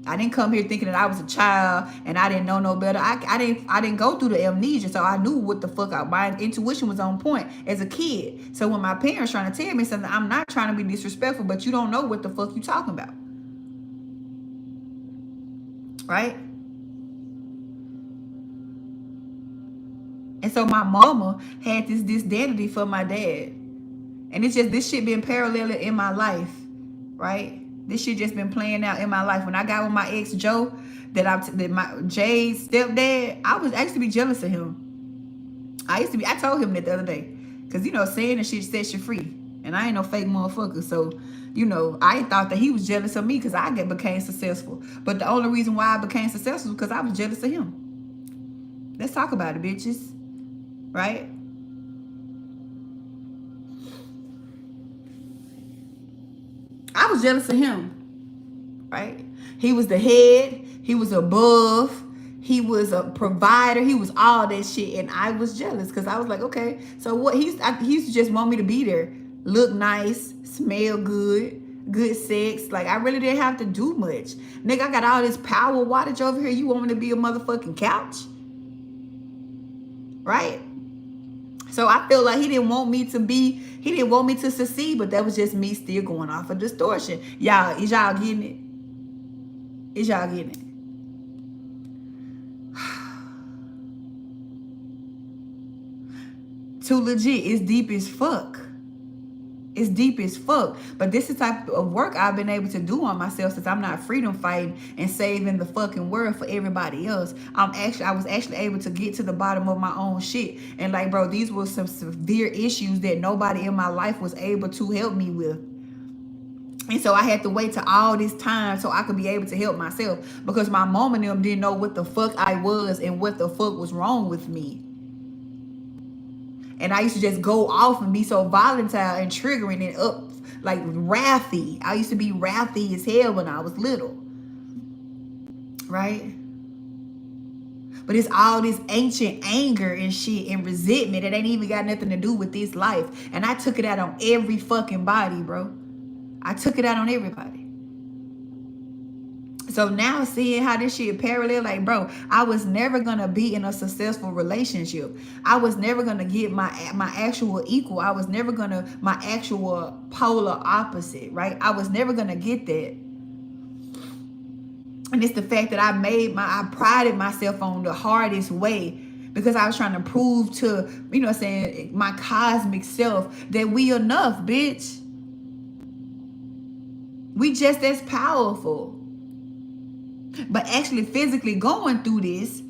Speaker 1: I didn't come here thinking that I was a child and I didn't know no better. I didn't go through the amnesia, so I knew what the fuck my intuition was on point as a kid. So when my parents trying to tell me something, I'm not trying to be disrespectful, but you don't know what the fuck you talking about. Right? And so my mama had this disdanity for my dad. And it's just, this shit been paralleling in my life, right? This shit just been playing out in my life. When I got with my ex Joe, my Jay's stepdad, I used to be jealous of him. I told him that the other day. Because, you know, saying the shit sets you free. And I ain't no fake motherfucker. So, you know, I thought that he was jealous of me because I became successful. But the only reason why I became successful was because I was jealous of him. Let's talk about it, bitches. Right? I was jealous of him. Right? He was the head. He was above. He was a provider. He was all that shit. And I was jealous because I was like, okay, so what? He used to just want me to be there. Look nice. Smell good. Good sex. Like, I really didn't have to do much. Nigga, I got all this power wattage over here. You want me to be a motherfucking couch? Right? So I feel like he didn't want me to succeed, but that was just me still going off of distortion. Y'all, is y'all getting it? Is y'all getting it? Too legit. It's deep as fuck. It's deep as fuck. But this is the type of work I've been able to do on myself since I'm not freedom fighting and saving the fucking world for everybody else. I was actually able to get to the bottom of my own shit. And like, bro, these were some severe issues that nobody in my life was able to help me with. And so I had to wait till all this time so I could be able to help myself, because my mom and them didn't know what the fuck I was and what the fuck was wrong with me. And I used to just go off and be so volatile and triggering and up, like wrathy. I used to be wrathy as hell when I was little. Right? But it's all this ancient anger and shit and resentment that ain't even got nothing to do with this life. And I took it out on every fucking body, bro. I took it out on everybody. So now seeing how this shit parallel, like, bro, I was never gonna be in a successful relationship. I was never gonna get my actual equal. I was never gonna my actual polar opposite, right? I was never gonna get that. And it's the fact that I prided myself on the hardest way, because I was trying to prove to, you know what I'm saying, my cosmic self that we enough, bitch. We just as powerful. But actually physically going through this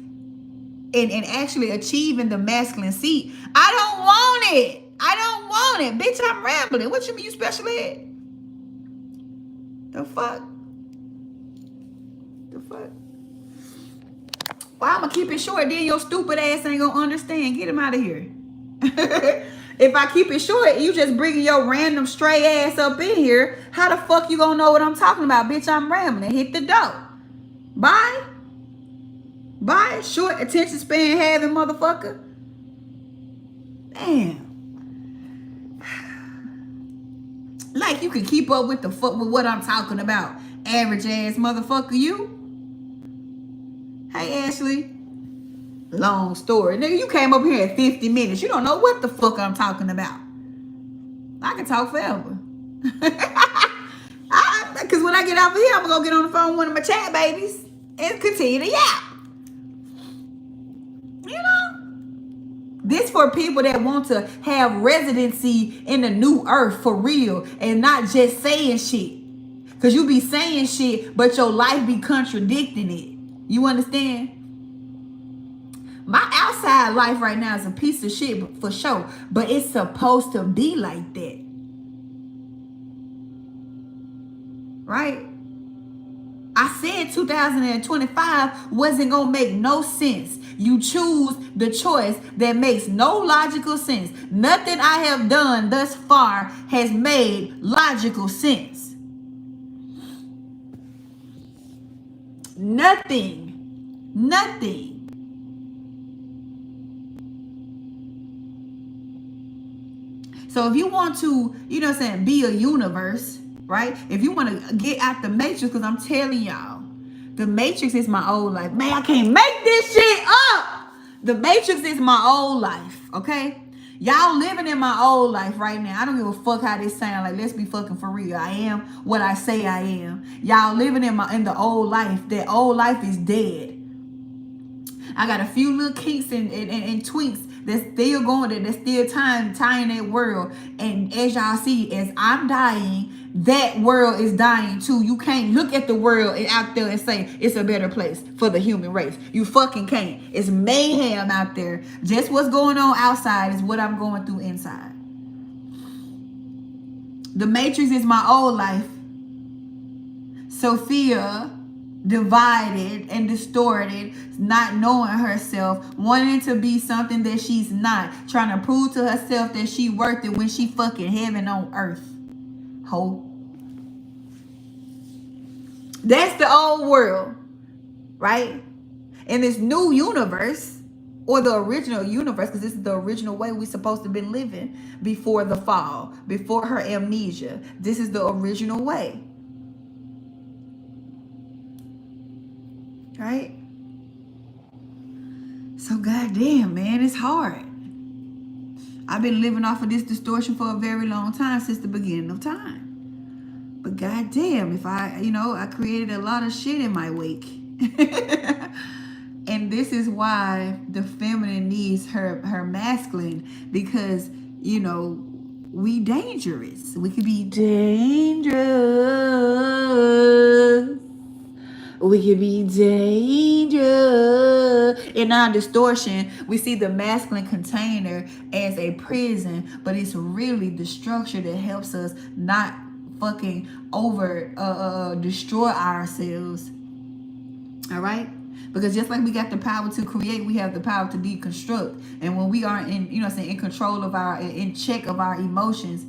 Speaker 1: and actually achieving the masculine seat, I don't want it. I don't want it. Bitch, I'm rambling. What you mean, you special ed? The fuck? The fuck? Well, I'm going to keep it short. Then your stupid ass ain't going to understand. Get him out of here. If I keep it short, you just bringing your random stray ass up in here. How the fuck you going to know what I'm talking about? Bitch, I'm rambling. Hit the door. Bye. Bye. Short attention span having motherfucker. Damn. Like you can keep up with the fuck with what I'm talking about. Average ass motherfucker, you. Hey, Ashley. Long story. Nigga, you came up here at 50 minutes. You don't know what the fuck I'm talking about. I can talk forever. Because when I get off of here, I'm going to go get on the phone with one of my chat babies and continue to yap. You know? This for people that want to have residency in the new earth for real and not just saying shit. Because you be saying shit, but your life be contradicting it. You understand? My outside life right now is a piece of shit for sure. But it's supposed to be like that. I said 2025 wasn't going to make no sense. You choose the choice that makes no logical sense. Nothing I have done thus far has made logical sense. Nothing. Nothing. So if you want to, you know what I'm saying, be a universe, right? If you want to get out the matrix, because I'm telling y'all, the matrix is my old life. Man, I can't make this shit up. The matrix is my old life, okay? Y'all living in my old life right now. I don't give a fuck how this sound. Like, let's be fucking for real. I am what I say I am. Y'all living in the old life. That old life is dead. I got a few little kinks and tweaks that's still going there. That's still tying that world. And as y'all see, as I'm dying, that world is dying too. You can't look at the world out there and say it's a better place for the human race. You fucking can't. It's mayhem out there. Just what's going on outside is what I'm going through inside. The Matrix is my old life. Sophia, divided and distorted, not knowing herself, wanting to be something that she's not, trying to prove to herself that she worth it when she fucking heaven on earth. Ho. That's the old world, right? In this new universe, or the original universe, because this is the original way we're supposed to be living before the fall, before her amnesia. This is the original way. Right? So goddamn, man, it's hard. I've been living off of this distortion for a very long time, since the beginning of time. But goddamn, if I created a lot of shit in my wake. And this is why the feminine needs her masculine, because, we dangerous. We could be dangerous. We can be dangerous. In our distortion, we see the masculine container as a prison, but it's really the structure that helps us not fucking destroy ourselves. All right? Because just like we got the power to create, we have the power to deconstruct. And when we are in control of in check of our emotions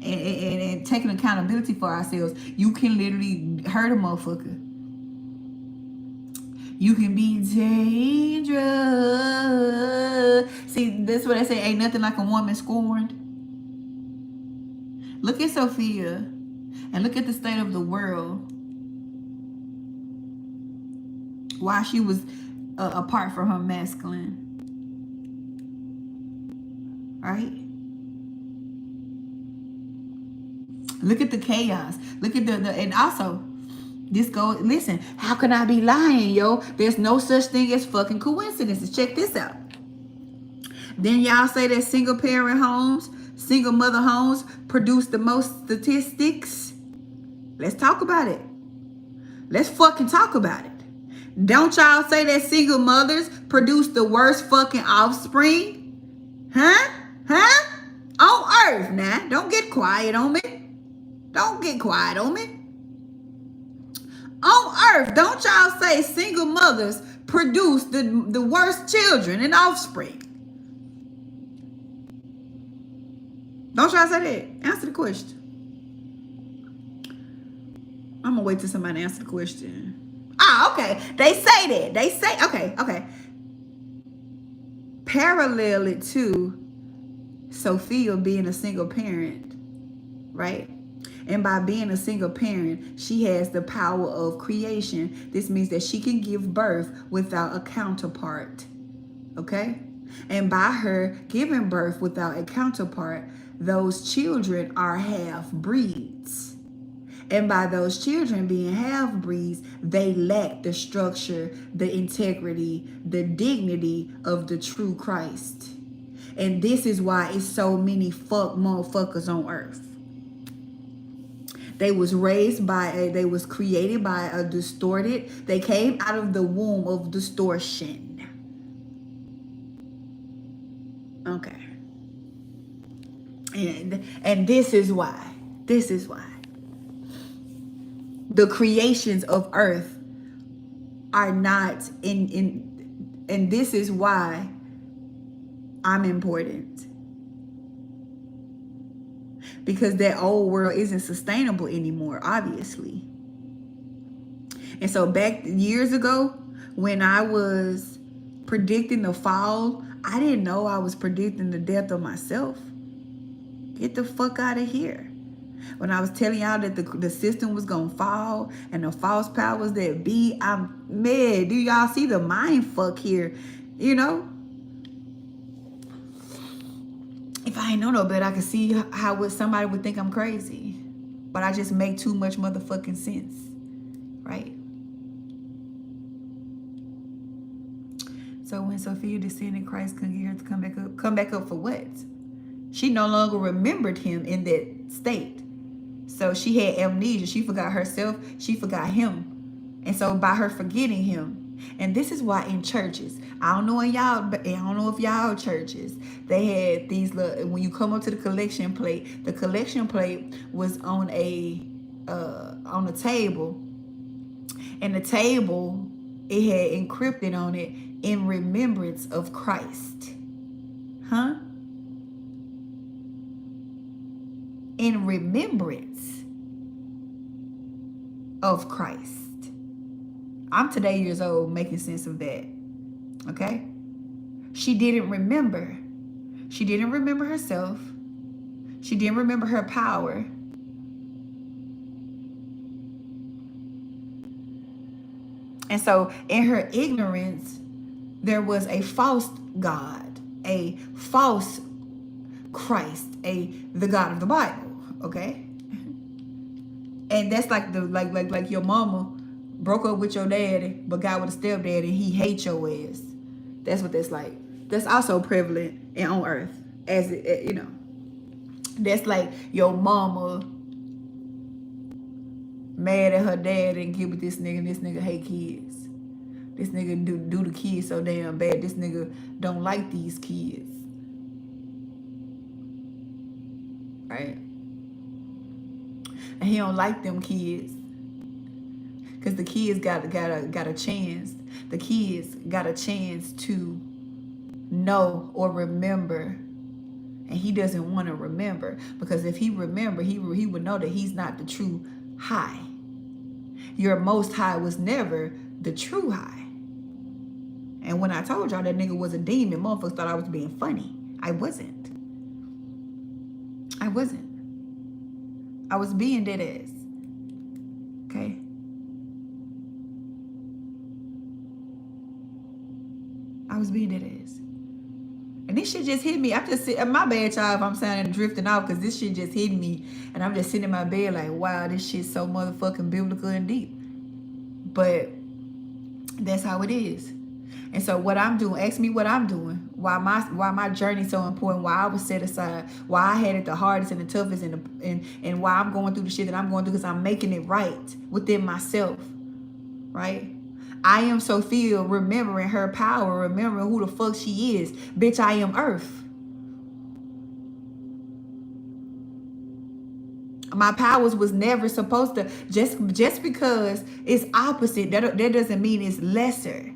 Speaker 1: and taking accountability for ourselves, you can literally hurt a motherfucker. You can be dangerous. See, that's what I say. Ain't nothing like a woman scorned. Look at Sophia and look at the state of the world while she was apart from her masculine. Right? Look at the chaos. Look at and also, listen, how can I be lying, yo? There's no such thing as fucking coincidences. Check this out. Then y'all say that single parent homes, single mother homes produce the most statistics. Let's talk about it. Let's fucking talk about it. Don't y'all say that single mothers produce the worst fucking offspring? Huh? On earth now. Don't get quiet on me. Don't get quiet on me. On earth, don't y'all say single mothers produce the worst children and offspring? Don't y'all say that? Answer the question. I'm gonna wait till somebody answer the question. Okay. They say that. They say, okay. Parallel it to Sophia being a single parent, right? And by being a single parent, she has the power of creation. This means that she can give birth without a counterpart. Okay? And by her giving birth without a counterpart, those children are half-breeds. And by those children being half-breeds, they lack the structure, the integrity, the dignity of the true Christ. And this is why it's so many fuck motherfuckers on earth. They was created by a distorted, they came out of the womb of distortion. Okay. And this is why. The creations of earth are not in, and this is why I'm important. Because that old world isn't sustainable anymore, obviously. And so back years ago, when I was predicting the fall, I didn't know I was predicting the death of myself. Get the fuck out of here. When I was telling y'all that the system was gonna fall and the false powers that be, I'm mad. Do y'all see the mind fuck here? You know? If I ain't know no better, I could see how somebody would think I'm crazy. But I just make too much motherfucking sense. Right? So when Sophia descended, Christ couldn't get her to come back up. Come back up for what? She no longer remembered him in that state. So she had amnesia. She forgot herself. She forgot him. And so by her forgetting him, and this is why in churches, I don't know if y'all churches, they had these little, when you come up to the collection plate was on a table, and the table, it had encrypted on it, in remembrance of Christ. Huh? In remembrance of Christ. I'm today years old making sense of that. Okay? She didn't remember. She didn't remember herself. She didn't remember her power. And so in her ignorance, there was a false God, a false Christ, the God of the Bible, okay? And that's like like your mama broke up with your daddy, but got with a stepdaddy, and he hates your ass. That's what that's like. That's also prevalent on earth, as it, you know. That's like your mama mad at her dad and get with this nigga, and this nigga hate kids. This nigga do the kids so damn bad. This nigga don't like these kids. Right? And he don't like them kids. Because the kids got a chance. The kids got a chance to know or remember. And he doesn't want to remember. Because if he remember, he would know that he's not the true high. Your most high was never the true high. And when I told y'all that nigga was a demon, motherfuckers thought I was being funny. I wasn't. I was being dead ass. Okay? I was being dead ass. And this shit just hit me. I'm just sitting, my bad, y'all, if I'm sounding drifting off, because this shit just hit me. And I'm just sitting in my bed like, wow, this shit's so motherfucking biblical and deep. But that's how it is. And so what I'm doing, ask me what I'm doing, why my journey so important, why I was set aside, why I had it the hardest and the toughest, and why I'm going through the shit that I'm going through, because I'm making it right within myself, right? I am Sophia, remembering her power, remembering who the fuck she is. Bitch, I am Earth. My powers was never supposed to, just because it's opposite, that doesn't mean it's lesser.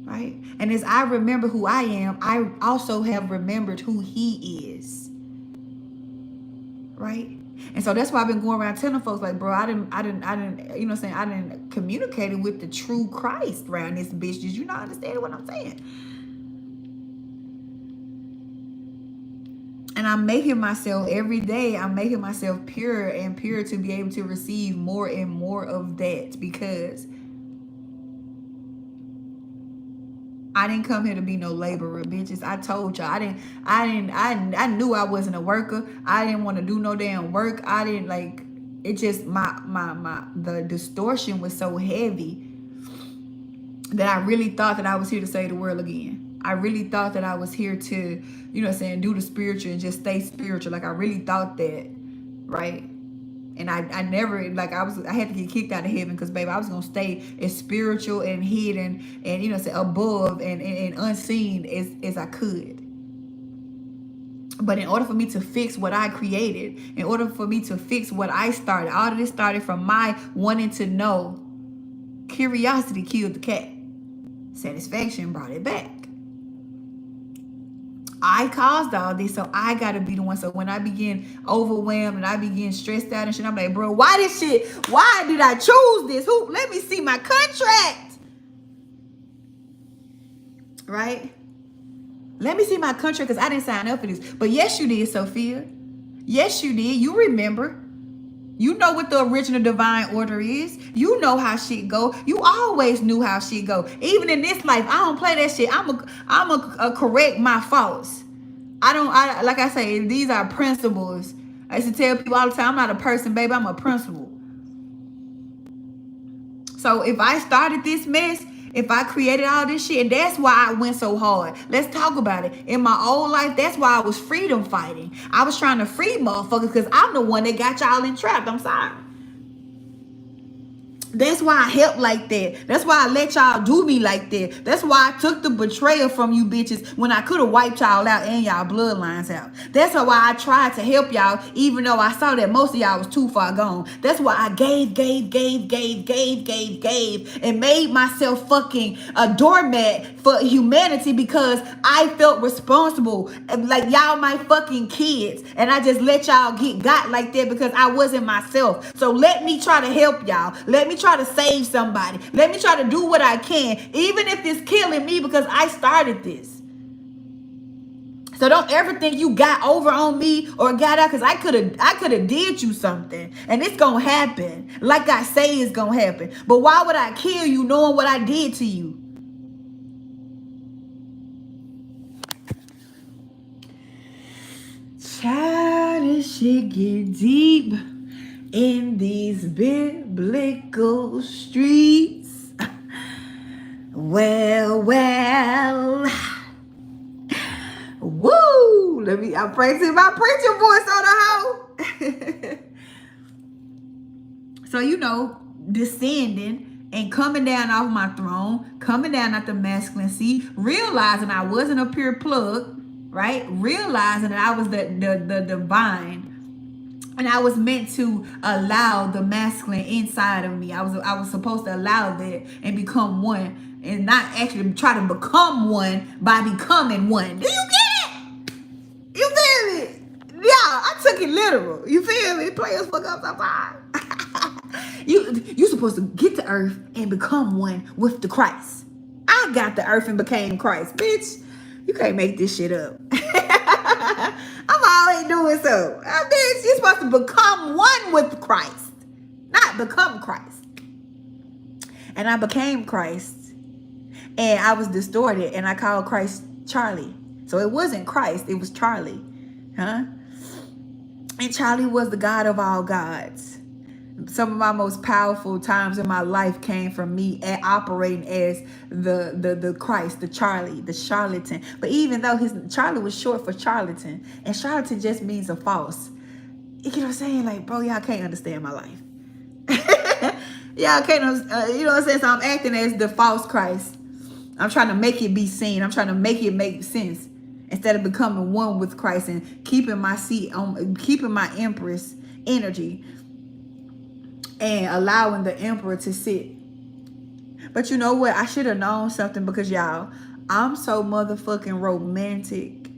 Speaker 1: Right? And as I remember who I am, I also have remembered who he is. Right? And so that's why I've been going around telling folks like, bro, I didn't, you know what I'm saying? I didn't communicate with the true Christ around this bitch. Did you not understand what I'm saying? And I'm making myself every day, I'm making myself pure and pure to be able to receive more and more of that, because I didn't come here to be no laborer, bitches. I told y'all, I knew I wasn't a worker. I didn't want to do no damn work. I didn't like, it just, the distortion was so heavy that I really thought that I was here to save the world again. I really thought that I was here to, you know what I'm saying, do the spiritual and just stay spiritual. Like I really thought that, right? And I never, like I had to get kicked out of heaven because, baby, I was going to stay as spiritual and hidden and, you know, say above and unseen as I could. But in order for me to fix what I created, in order for me to fix what I started, all of this started from my wanting to know. Curiosity killed the cat. Satisfaction brought it back. I caused all this, so I gotta be the one. So when I begin overwhelmed and I begin stressed out and shit, I'm like, bro, why this shit? Why did I choose this? Who? Let me see my contract. Right? Let me see my contract, because I didn't sign up for this. But yes, you did, Sophia. Yes, you did. You remember. You know what the original divine order is. You know how shit go. You always knew how shit go. Even in this life, I don't play that shit. I'm a correct my faults. I like I say, these are principles. I used to tell people all the time, I'm not a person, baby. I'm a principle. So if I started this mess, if I created all this shit, and that's why I went so hard. Let's talk about it. In my old life, that's why I was freedom fighting. I was trying to free motherfuckers because I'm the one that got y'all entrapped. I'm sorry. That's why I helped like that. That's why I let y'all do me like that. That's why I took the betrayal from you bitches when I could have wiped y'all out and y'all bloodlines out. That's why I tried to help y'all, even though I saw that most of y'all was too far gone. That's why I gave, and made myself fucking a doormat for humanity, because I felt responsible. Like y'all my fucking kids. And I just let y'all get got like that because I wasn't myself. So let me try to help y'all. Let me try to save somebody. Let me try to do what I can, even if it's killing me, because I started this. So don't ever think you got over on me or got out, because I could have did you something, and it's gonna happen. Like I say, it's gonna happen. But why would I kill you knowing what I did to you? Child, this shit get deep in these biblical streets. Well, woo! I'm praising my preacher voice on the hoe. So, descending and coming down off my throne, coming down at the masculine seat, realizing I wasn't a pure plug, right? Realizing that I was the divine. And I was meant to allow the masculine inside of me. I was supposed to allow that and become one, and not actually try to become one by becoming one. Do you get it? You feel me? Yeah, I took it literal. You feel me? Players fuck up sometimes. You supposed to get to earth and become one with the Christ. I got the earth and became Christ, bitch. You can't make this shit up. I'm always doing so. Bitch, you're supposed to become one with Christ, not become Christ. And I became Christ, and I was distorted, and I called Christ Charlie. So it wasn't Christ, it was Charlie. Huh? And Charlie was the God of all gods. Some of my most powerful times in my life came from me operating as the Christ, the Charlie, the charlatan. But even though Charlie was short for charlatan, and charlatan just means a false. You know what I'm saying? Like, bro, y'all can't understand my life. Y'all can't, you know what I'm saying? So I'm acting as the false Christ. I'm trying to make it be seen. I'm trying to make it make sense, instead of becoming one with Christ and keeping my seat on, keeping my empress energy, and allowing the emperor to sit. But you know what? I should have known something, because y'all, I'm so motherfucking romantic.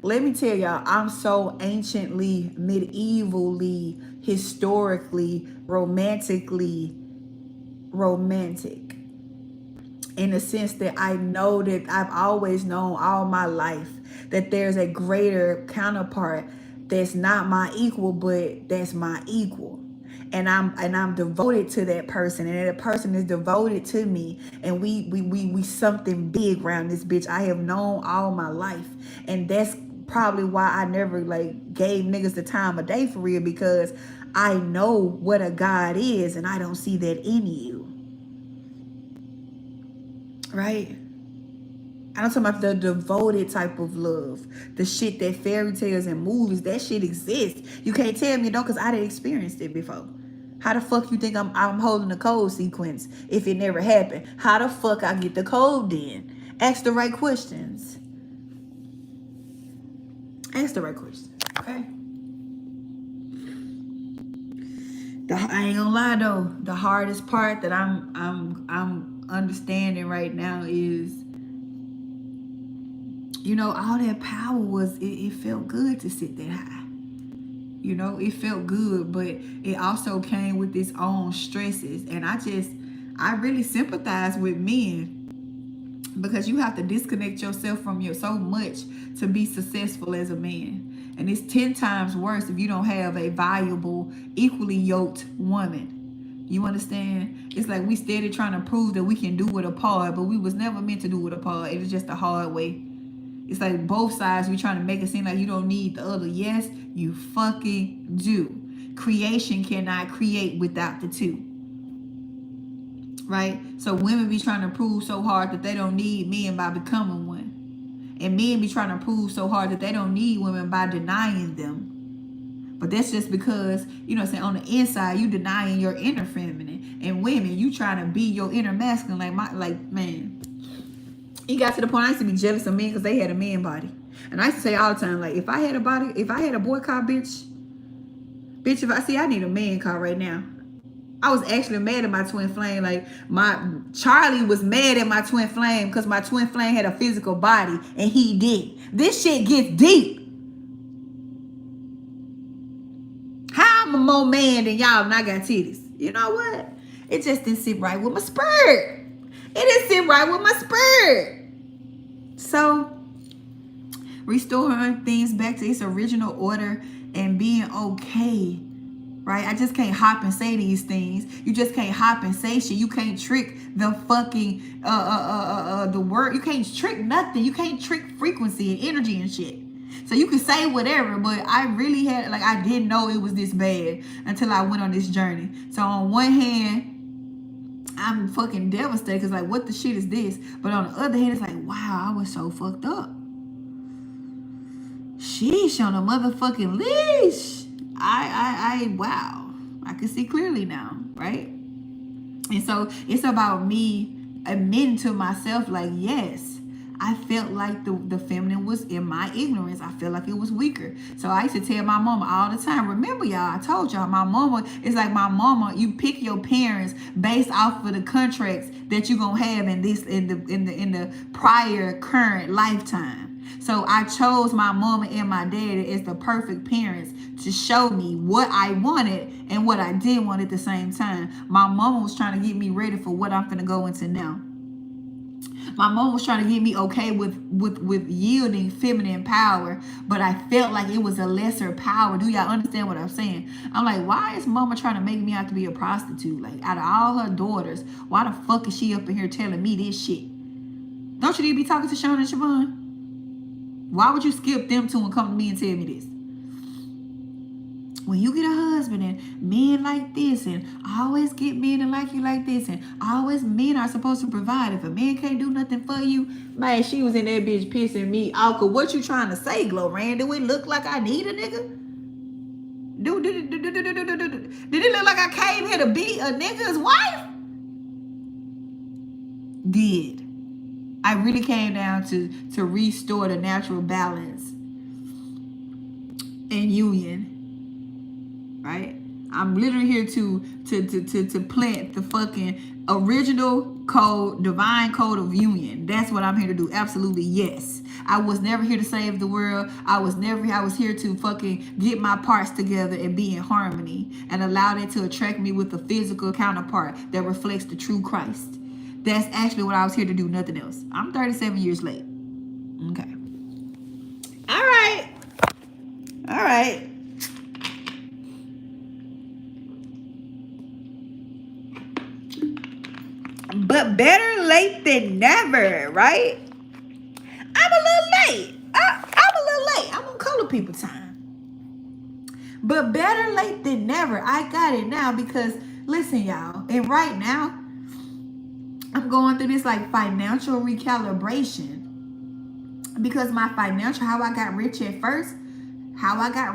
Speaker 1: Let me tell y'all, I'm so anciently, medievally, historically, romantically romantic. In the sense that I know that I've always known all my life that there's a greater counterpart that's not my equal, but that's my equal. And I'm devoted to that person, and that person is devoted to me, and we something big around this bitch. I have known all my life, and that's probably why I never gave niggas the time of day for real, because I know what a God is, and I don't see that in you, right? I'm talking about the devoted type of love, the shit that fairy tales and movies, that shit exists. You can't tell me don't, because I done experienced it before. How the fuck you think I'm holding a code sequence if it never happened? How the fuck I get the code then? Ask the right questions. Ask the right question. Okay. I ain't gonna lie though. The hardest part that I'm understanding right now is, all that power it felt good to sit that high. It felt good, but it also came with its own stresses. And I really sympathize with men, because you have to disconnect yourself from so much to be successful as a man. And it's 10 times worse if you don't have a valuable, equally yoked woman. You understand? It's like we steady trying to prove that we can do it apart, but we was never meant to do it apart. It was just a hard way. It's like both sides, we trying to make it seem like you don't need the other. Yes, you fucking do. Creation cannot create without the two. Right? So women be trying to prove so hard that they don't need men by becoming one. And men be trying to prove so hard that they don't need women by denying them. But that's just because, on the inside, you denying your inner feminine. And women, you trying to be your inner masculine. Man. It got to the point I used to be jealous of men because they had a man body. And I used to say all the time, like, if I had a boy car, bitch, if I need a man car right now. I was actually mad at my twin flame. Like, Charlie was mad at my twin flame because my twin flame had a physical body and he did. This shit gets deep. How I'm a more man than y'all and I got titties? You know what? It just didn't sit right with my spirit. It didn't sit right with my spirit. So, restoring things back to its original order and being okay, right? I just can't hop and say these things. You just can't hop and say shit. You can't trick the fucking the word. You can't trick nothing. You can't trick frequency and energy and shit. So you can say whatever, but I really I didn't know it was this bad until I went on this journey. So on one hand, I'm fucking devastated because what the shit is this? But on the other hand, it's like, wow, I was so fucked up. Sheesh, on a motherfucking leash. Wow. I can see clearly now, right? And so it's about me admitting to myself, yes, I felt like the feminine was in my ignorance. I felt like it was weaker. So I used to tell my mama all the time, remember y'all, I told y'all, my mama is like my mama. You pick your parents based off of the contracts that you're gonna have in the prior current lifetime. So I chose my mama and my daddy as the perfect parents to show me what I wanted and what I didn't want at the same time. My mama was trying to get me ready for what I'm gonna go into now. My mom was trying to get me okay with yielding feminine power, but I felt like it was a lesser power. Do y'all understand what I'm saying? I'm like, why is mama trying to make me out to be a prostitute? Like, out of all her daughters, why the fuck is she up in here telling me this shit? Don't you need to be talking to Sean and Siobhan? Why would you skip them two and come to me and tell me this? When you get a husband and men like this and always get men to like you like this and always men are supposed to provide. If a man can't do nothing for you, man, she was in that bitch pissing me off. Cause what you trying to say, Gloran? Do it look like I need a nigga? Did it look like I came here to be a nigga's wife? Did. I really came down to restore the natural balance and union. Right? I'm literally here to plant the fucking original code, divine code of union. That's what I'm here to do. Absolutely, yes. I was never here to save the world. I was here to fucking get my parts together and be in harmony and allow that to attract me with a physical counterpart that reflects the true Christ. That's actually what I was here to do, nothing else. I'm 37 years late. Okay. All right. But better late than never, right? I'm a little late. I'm on color people time. But better late than never. I got it now because, listen, y'all. And right now, I'm going through this financial recalibration. Because my how I got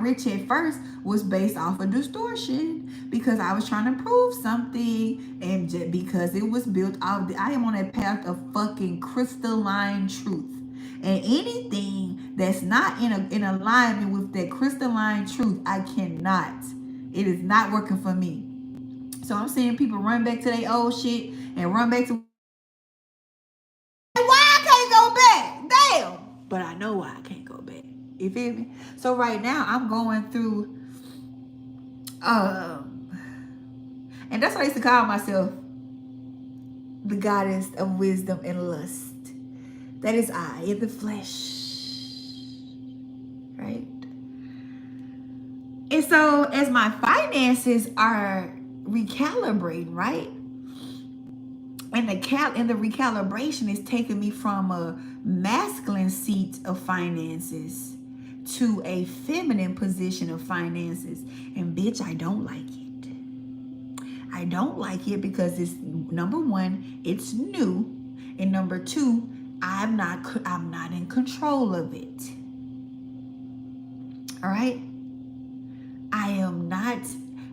Speaker 1: rich at first was based off of distortion. Because I was trying to prove something, and just because it was built off, I am on a path of fucking crystalline truth. And anything that's not in alignment with that crystalline truth, I cannot. It is not working for me. So I'm seeing people run back to their old shit and run back to why I can't go back. Damn. But I know why I can't go back. You feel me? So right now I'm going through and that's why I used to call myself the goddess of wisdom and lust. That is I in the flesh. Right? And so as my finances are recalibrating, right? And the recalibration is taking me from a masculine seat of finances to a feminine position of finances. And bitch, I don't like it. I don't like it because it's, number one, it's new, and number two, I'm not in control of it. All right? I am not.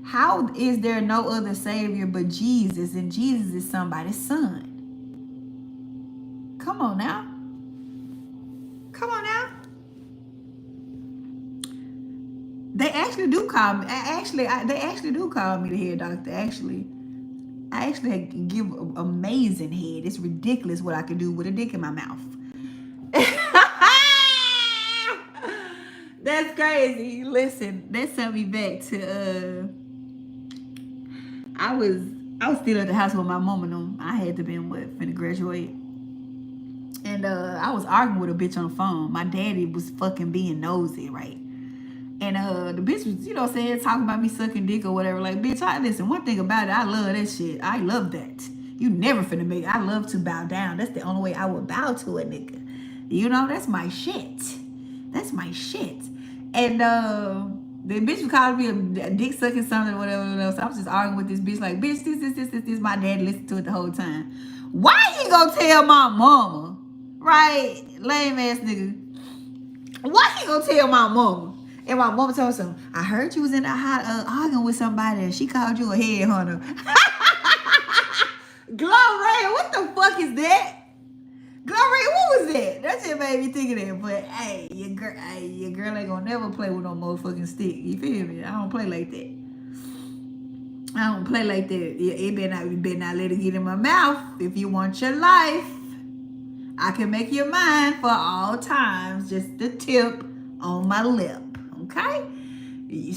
Speaker 1: How is there no other savior but Jesus, and Jesus is somebody's son? Come on now. Come on now. They actually do call me. They actually do call me the head doctor. I actually give amazing head. It's ridiculous what I can do with a dick in my mouth. That's crazy. Listen, that sent me back to I was still at the house with my mom and them. I had to be finna graduate. And I was arguing with a bitch on the phone. My daddy was fucking being nosy, right? And the bitch was, you know what I'm saying, talking about me sucking dick or whatever. Like, bitch, listen, one thing about it, I love that shit. I love that. You never finna make it. I love to bow down. That's the only way I would bow to a nigga. You know, that's my shit. That's my shit. And the bitch was calling me a dick sucking something or whatever. So I was just arguing with this bitch like, bitch, this. My dad listened to it the whole time. Why he gonna tell my mama? Right? Lame ass nigga. Why he gonna tell my mama? And my mama told him, I heard you was in the hot arguing with somebody and she called you a headhunter. Glory, what the fuck is that? Glory, what was that? That just made me think of that. But hey, your girl ain't gonna never play with no motherfucking stick. You feel me? I don't play like that. I don't play like that. You better not let it get in my mouth. If you want your life, I can make you mine for all times. Just the tip on my lip. Okay? Yeah.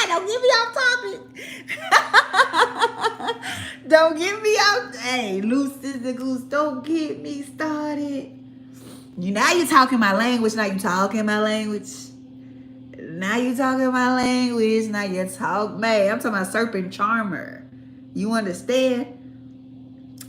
Speaker 1: Don't get me off topic. Don't get me off. Hey, loose sister goose, don't get me started. Now you talking my language. Now you talking my language. Now you talking my language. Now you talk, man. I'm talking about serpent charmer. You understand?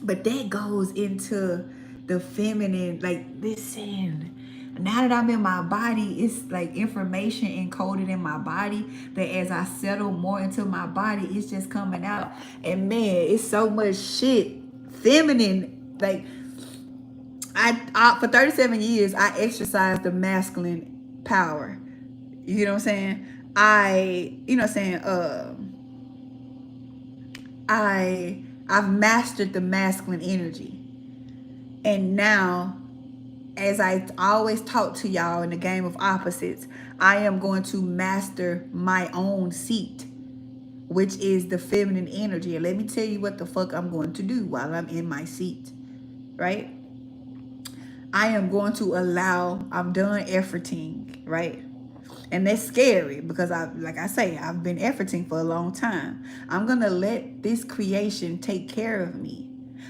Speaker 1: But that goes into the feminine, like, listen. Now that I'm in my body, it's like information encoded in my body that as I settle more into my body, it's just coming out. And man, it's so much shit. Feminine, like, I for 37 years, I exercised the masculine power. You know what I'm saying? I've mastered the masculine energy. And now, as I always talk to y'all in the game of opposites, I am going to master my own seat, which is the feminine energy. And let me tell you what the fuck I'm going to do while I'm in my seat, right? I am going to I'm done efforting, right? And that's scary because like I say, I've been efforting for a long time. I'm going to let this creation take care of me.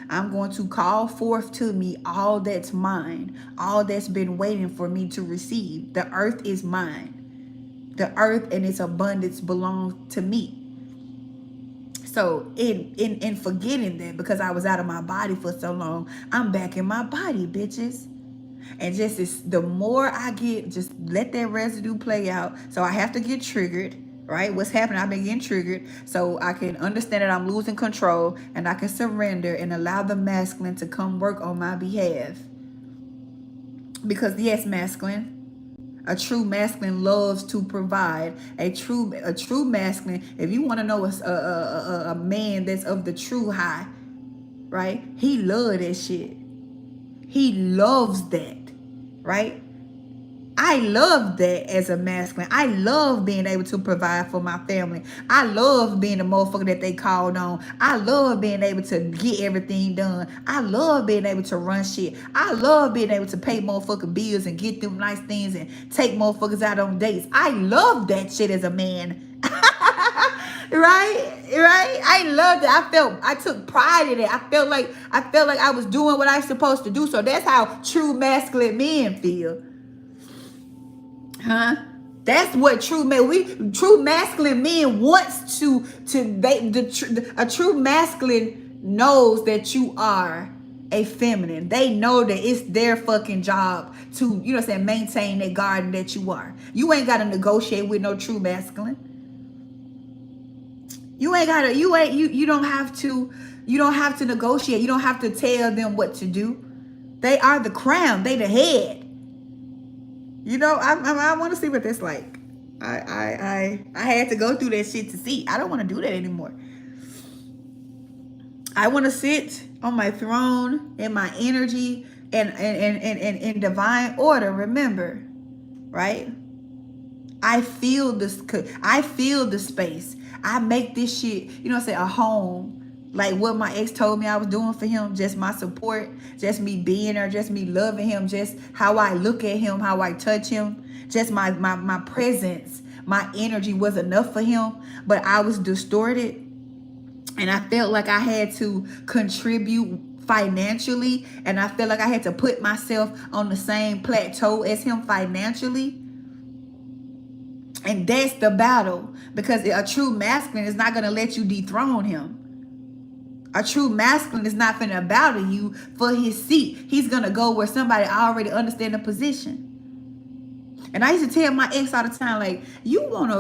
Speaker 1: I'm going to call forth to me all that's mine, all that's been waiting for me to receive. The earth is mine. The earth and its abundance belong to me. So in forgetting that, because I was out of my body for so long, I'm back in my body, bitches. And the more I get, just let that residue play out. So I have to get triggered, right? What's happening? I've been getting triggered. So I can understand that I'm losing control and I can surrender and allow the masculine to come work on my behalf. Because yes, a true masculine loves to provide. A true masculine, if you want to know a man that's of the true high, right? He loves that shit. He loves that, right? I love that as a masculine. I love being able to provide for my family. I love being the motherfucker that they called on. I love being able to get everything done. I love being able to run shit. I love being able to pay motherfucking bills and get them nice things and take motherfuckers out on dates. I love that shit as a man. Right? I loved it. I took pride in it. I felt like I was doing what I was supposed to do. So that's how true masculine men feel. Huh? That's what true masculine men wants a true masculine knows that you are a feminine. They know that it's their fucking job to, maintain that garden that you are. You ain't gotta negotiate with no true masculine. You don't have to negotiate. You don't have to tell them what to do. They are the crown. They the head. I want to see what that's like. I had to go through that shit to see. I don't want to do that anymore. I want to sit on my throne in my energy and in divine order. Remember, right? I feel this. I feel the space. I make this shit, a home. Like what my ex told me I was doing for him, just my support, just me being there, just me loving him, just how I look at him, how I touch him, just my presence, my energy was enough for him, but I was distorted and I felt like I had to contribute financially and I felt like I had to put myself on the same plateau as him financially. And that's the battle, because a true masculine is not going to let you dethrone him. A true masculine is not finna battle you for his seat. He's gonna go where somebody already understand the position. And I used to tell my ex all the time, like, you want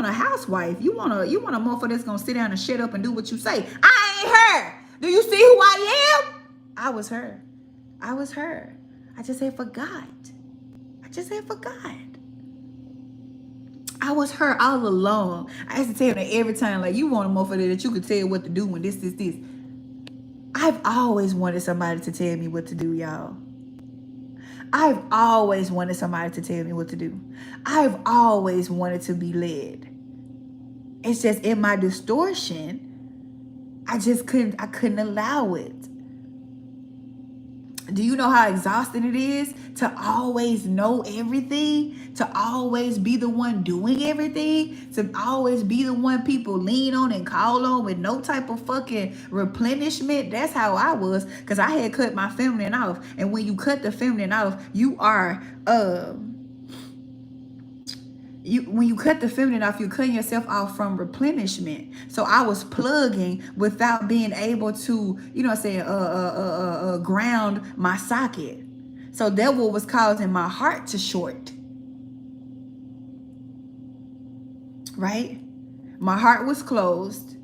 Speaker 1: a housewife. You want a motherfucker that's gonna sit down and shut up and do what you say. I ain't her. Do you see who I am? I was her. I just had forgot. I was her all along. I used to tell her every time, like, you want a motherfucker that you could tell what to do when this. I've always wanted somebody to tell me what to do, y'all. I've always wanted somebody to tell me what to do. I've always wanted to be led. It's just in my distortion, I couldn't allow it. Do you know how exhausting it is to always know everything? To always be the one doing everything? To always be the one people lean on and call on with no type of fucking replenishment? That's how I was, because I had cut my feminine off. And when you cut the feminine off, you are when you cut the feminine off, you're cutting yourself off from replenishment. So I was plugging without being able to, ground my socket. So that what was causing my heart to short. Right? My heart was closed.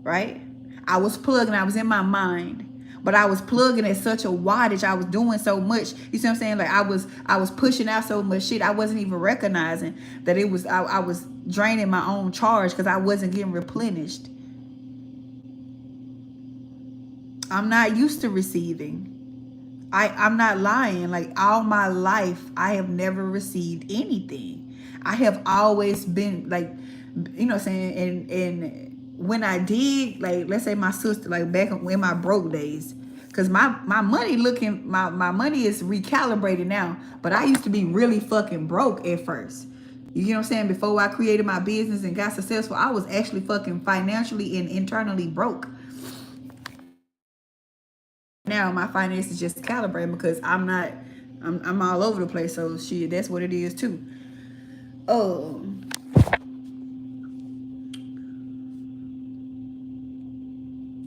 Speaker 1: Right? I was plugging. I was in my mind. But I was plugging at such a wattage. I was doing so much. You see what I'm saying? Like I was pushing out so much shit. I wasn't even recognizing that it was I was draining my own charge because I wasn't getting replenished. I'm not used to receiving. I'm not lying. Like all my life, I have never received anything. I have always been like, and when I did, like, let's say my sister, like back in my broke days, because my money my money is recalibrated now, but I used to be really fucking broke at first. You know what I'm saying? Before I created my business and got successful, I was actually fucking financially and internally broke. Now my finances just calibrated because I'm all over the place. So shit, that's what it is too.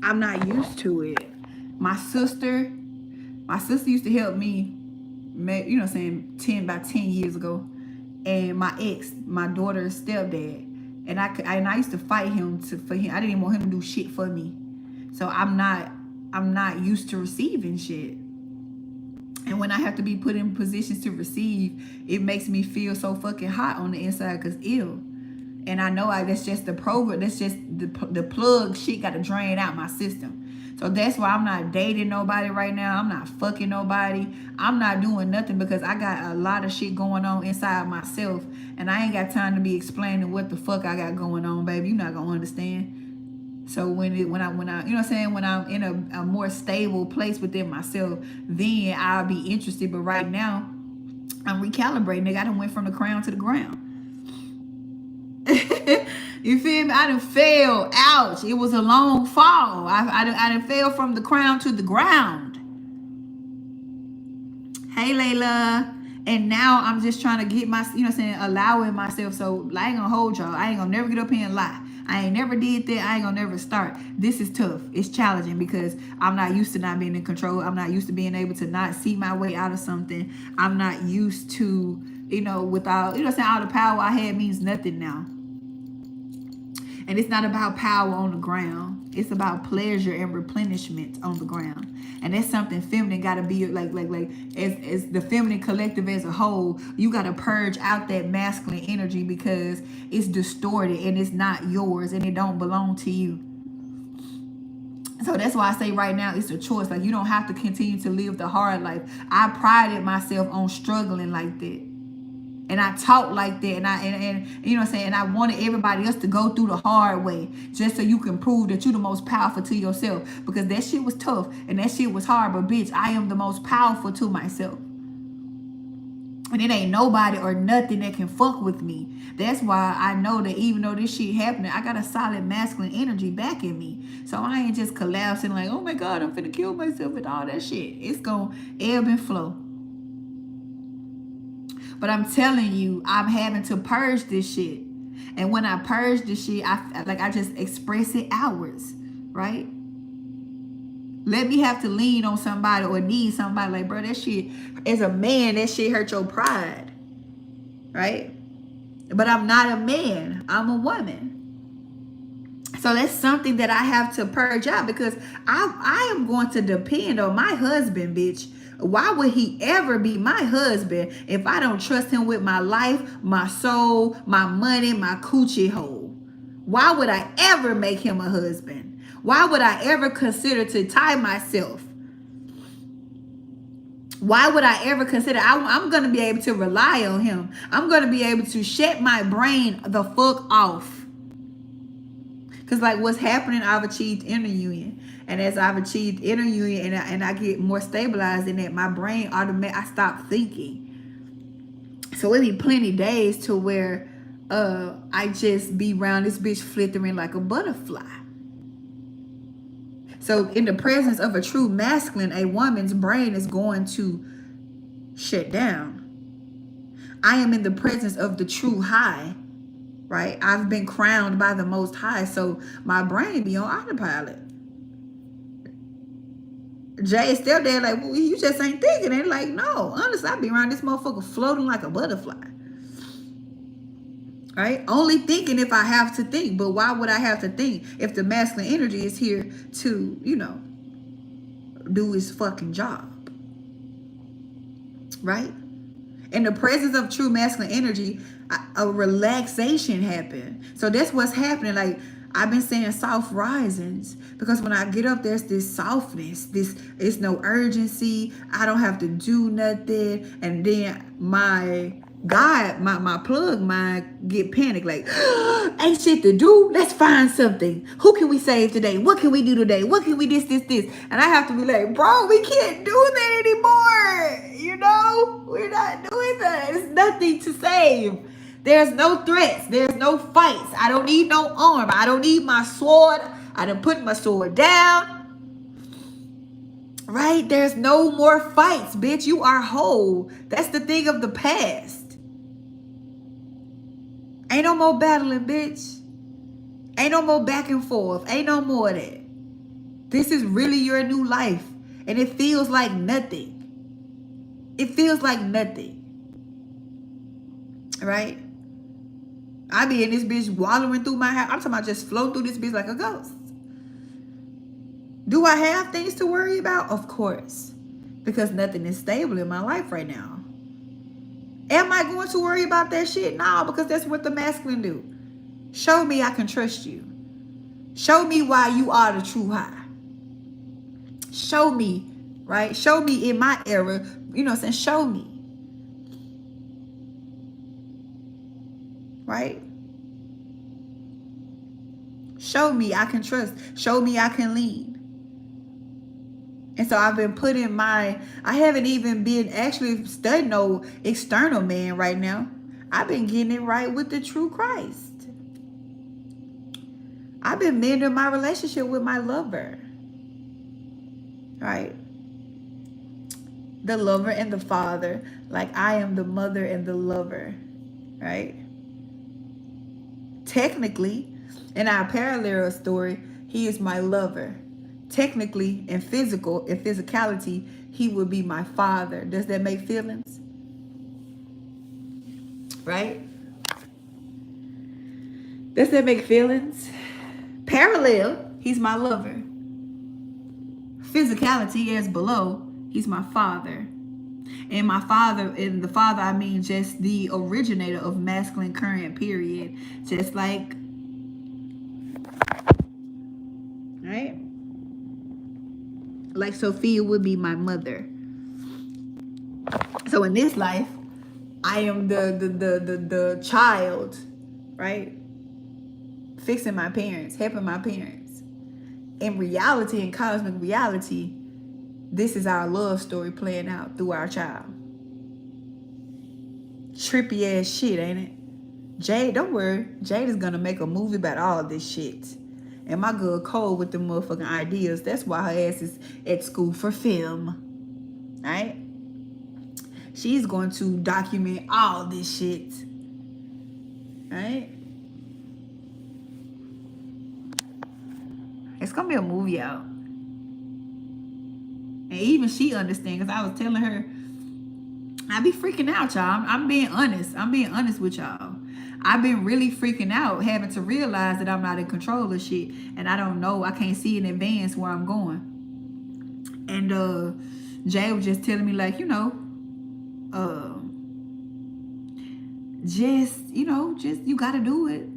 Speaker 1: I'm not used to it. My sister used to help me, 10 years ago. And my ex, my daughter's stepdad, and I used to fight him for him. I didn't even want him to do shit for me. So I'm not used to receiving shit. And when I have to be put in positions to receive, it makes me feel so fucking hot on the inside because ill. And I know that's just the program. That's just the plug shit got to drain out my system. So that's why I'm not dating nobody right now. I'm not fucking nobody. I'm not doing nothing because I got a lot of shit going on inside myself. And I ain't got time to be explaining what the fuck I got going on, baby. You're not gonna understand. So when I, you know what I'm saying, when I'm in a more stable place within myself, then I'll be interested. But right now, I'm recalibrating. Nigga, I done went from the crown to the ground. You feel me? I done fell. Ouch. It was a long fall. I done fell from the crown to the ground. Hey, Layla. And now I'm just trying to get my, you know what I'm saying, allowing myself. So I ain't gonna hold y'all. I ain't gonna never get up here and lie. I ain't never did that. I ain't gonna never start. This is tough. It's challenging because I'm not used to not being in control. I'm not used to being able to not see my way out of something. I'm not used to, you know, without, you know what I'm saying, all the power I had means nothing now. And it's not about power on the ground. It's about pleasure and replenishment on the ground. And that's something feminine got to be like as the feminine collective as a whole, you got to purge out that masculine energy because it's distorted and it's not yours and it don't belong to you. So that's why I say right now it's a choice. Like, you don't have to continue to live the hard life. I prided myself on struggling like that. And I talk like that, and you know what I'm saying, and I wanted everybody else to go through the hard way just so you can prove that you're the most powerful to yourself, because that shit was tough and that shit was hard, but bitch, I am the most powerful to myself. And it ain't nobody or nothing that can fuck with me. That's why I know that even though this shit happening, I got a solid masculine energy back in me. So I ain't just collapsing like, oh my God, I'm finna kill myself and all that shit. It's gonna ebb and flow. But I'm telling you, I'm having to purge this shit. And when I purge this shit, I just express it outwards, right? Let me have to lean on somebody or need somebody like, bro, that shit, as a man, that shit hurt your pride, right? But I'm not a man. I'm a woman. So that's something that I have to purge out because I am going to depend on my husband, bitch. Why would he ever be my husband if I don't trust him with my life, my soul, my money, my coochie hole? Why would I ever make him a husband? Why would I ever consider to tie myself? Why would I ever consider? I'm going to be able to rely on him. I'm going to be able to shut my brain the fuck off. Because like what's happening, I've achieved inner union. And as I've achieved inner union and I get more stabilized in that, my brain I stop thinking. So it be plenty days to where I just be around this bitch flittering like a butterfly. So in the presence of a true masculine, a woman's brain is going to shut down. I am in the presence of the true high, right? I've been crowned by the Most High, so my brain be on autopilot. Jay still there like, well, you just ain't thinking it. Like, no, honestly, I be around this motherfucker floating like a butterfly. Right? Only thinking if I have to think. But why would I have to think if the masculine energy is here to, you know, do his fucking job? Right? In the presence of true masculine energy, a relaxation happened. So that's what's happening. Like, I've been saying soft risings because when I get up, there's this softness. It's no urgency. I don't have to do nothing. And then my God, my plug mind get panicked. Like, ain't shit to do. Let's find something. Who can we save today? What can we do today? What can we this? And I have to be like, bro, we can't do that anymore. You know, we're not doing that. It's nothing to save. There's no threats. There's no fights. I don't need no arm. I don't need my sword. I done put my sword down. Right? There's no more fights, bitch. You are whole. That's the thing of the past. Ain't no more battling, bitch. Ain't no more back and forth. Ain't no more of that. This is really your new life. And it feels like nothing. It feels like nothing. Right? I be in this bitch wallowing through my house. I'm talking about just floating through this bitch like a ghost. Do I have things to worry about? Of course. Because nothing is stable in my life right now. Am I going to worry about that shit? No, because that's what the masculine do. Show me I can trust you. Show me why you are the true high. Show me, right? Show me in my era, you know what I'm saying? Show me, right? Show me I can trust. Show me I can lean. And so I've been putting I haven't even been actually studying no external man right now. I've been getting it right with the true Christ. I've been mending my relationship with my lover, right? The lover and the father, like I am the mother and the lover, right? Technically, in our parallel story, he is my lover. Technically, in physicality, he would be my father. Does that make feelings? Right? Does that make feelings? Parallel, he's my lover. Physicality as below, he's my father. And my father, and the father I mean just the originator of masculine current, period. Just like, right? Like Sophia would be my mother. So in this life, I am the child, right? Fixing my parents, helping my parents. In reality, in cosmic reality, this is our love story playing out through our child. Trippy ass shit, ain't it? Jade, don't worry. Jade is gonna make a movie about all this shit. And my girl Cole with the motherfucking ideas. That's why her ass is at school for film. Right? She's going to document all this shit. Right? It's gonna be a movie out. And even she understands, because I was telling her, I be freaking out, y'all. I'm being honest. I'm being honest with y'all. I've been really freaking out, having to realize that I'm not in control of shit. And I don't know, I can't see in advance where I'm going. And Jay was just telling me, like, just you gotta do it.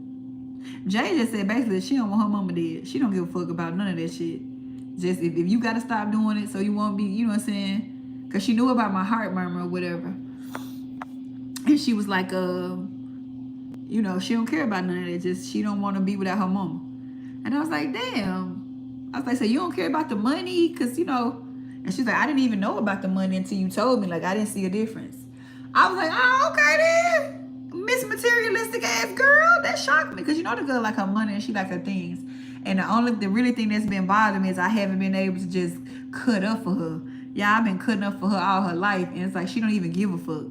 Speaker 1: Jay just said basically she don't want her mama dead. She don't give a fuck about none of that shit. Just if you gotta stop doing it so you won't be, you know what I'm saying? Because she knew about my heart murmur or whatever. And she was like, she don't care about none of that. Just she don't want to be without her mama. And I was like, damn. I was like, so you don't care about the money? Because, and she's like, I didn't even know about the money until you told me. Like, I didn't see a difference. I was like, oh, okay then. Miss Materialistic ass girl. That shocked me. Because the girl like her money and she like her things. And the really thing that's been bothering me is I haven't been able to just cut up for her. Yeah, I've been cutting up for her all her life. And it's like, she don't even give a fuck.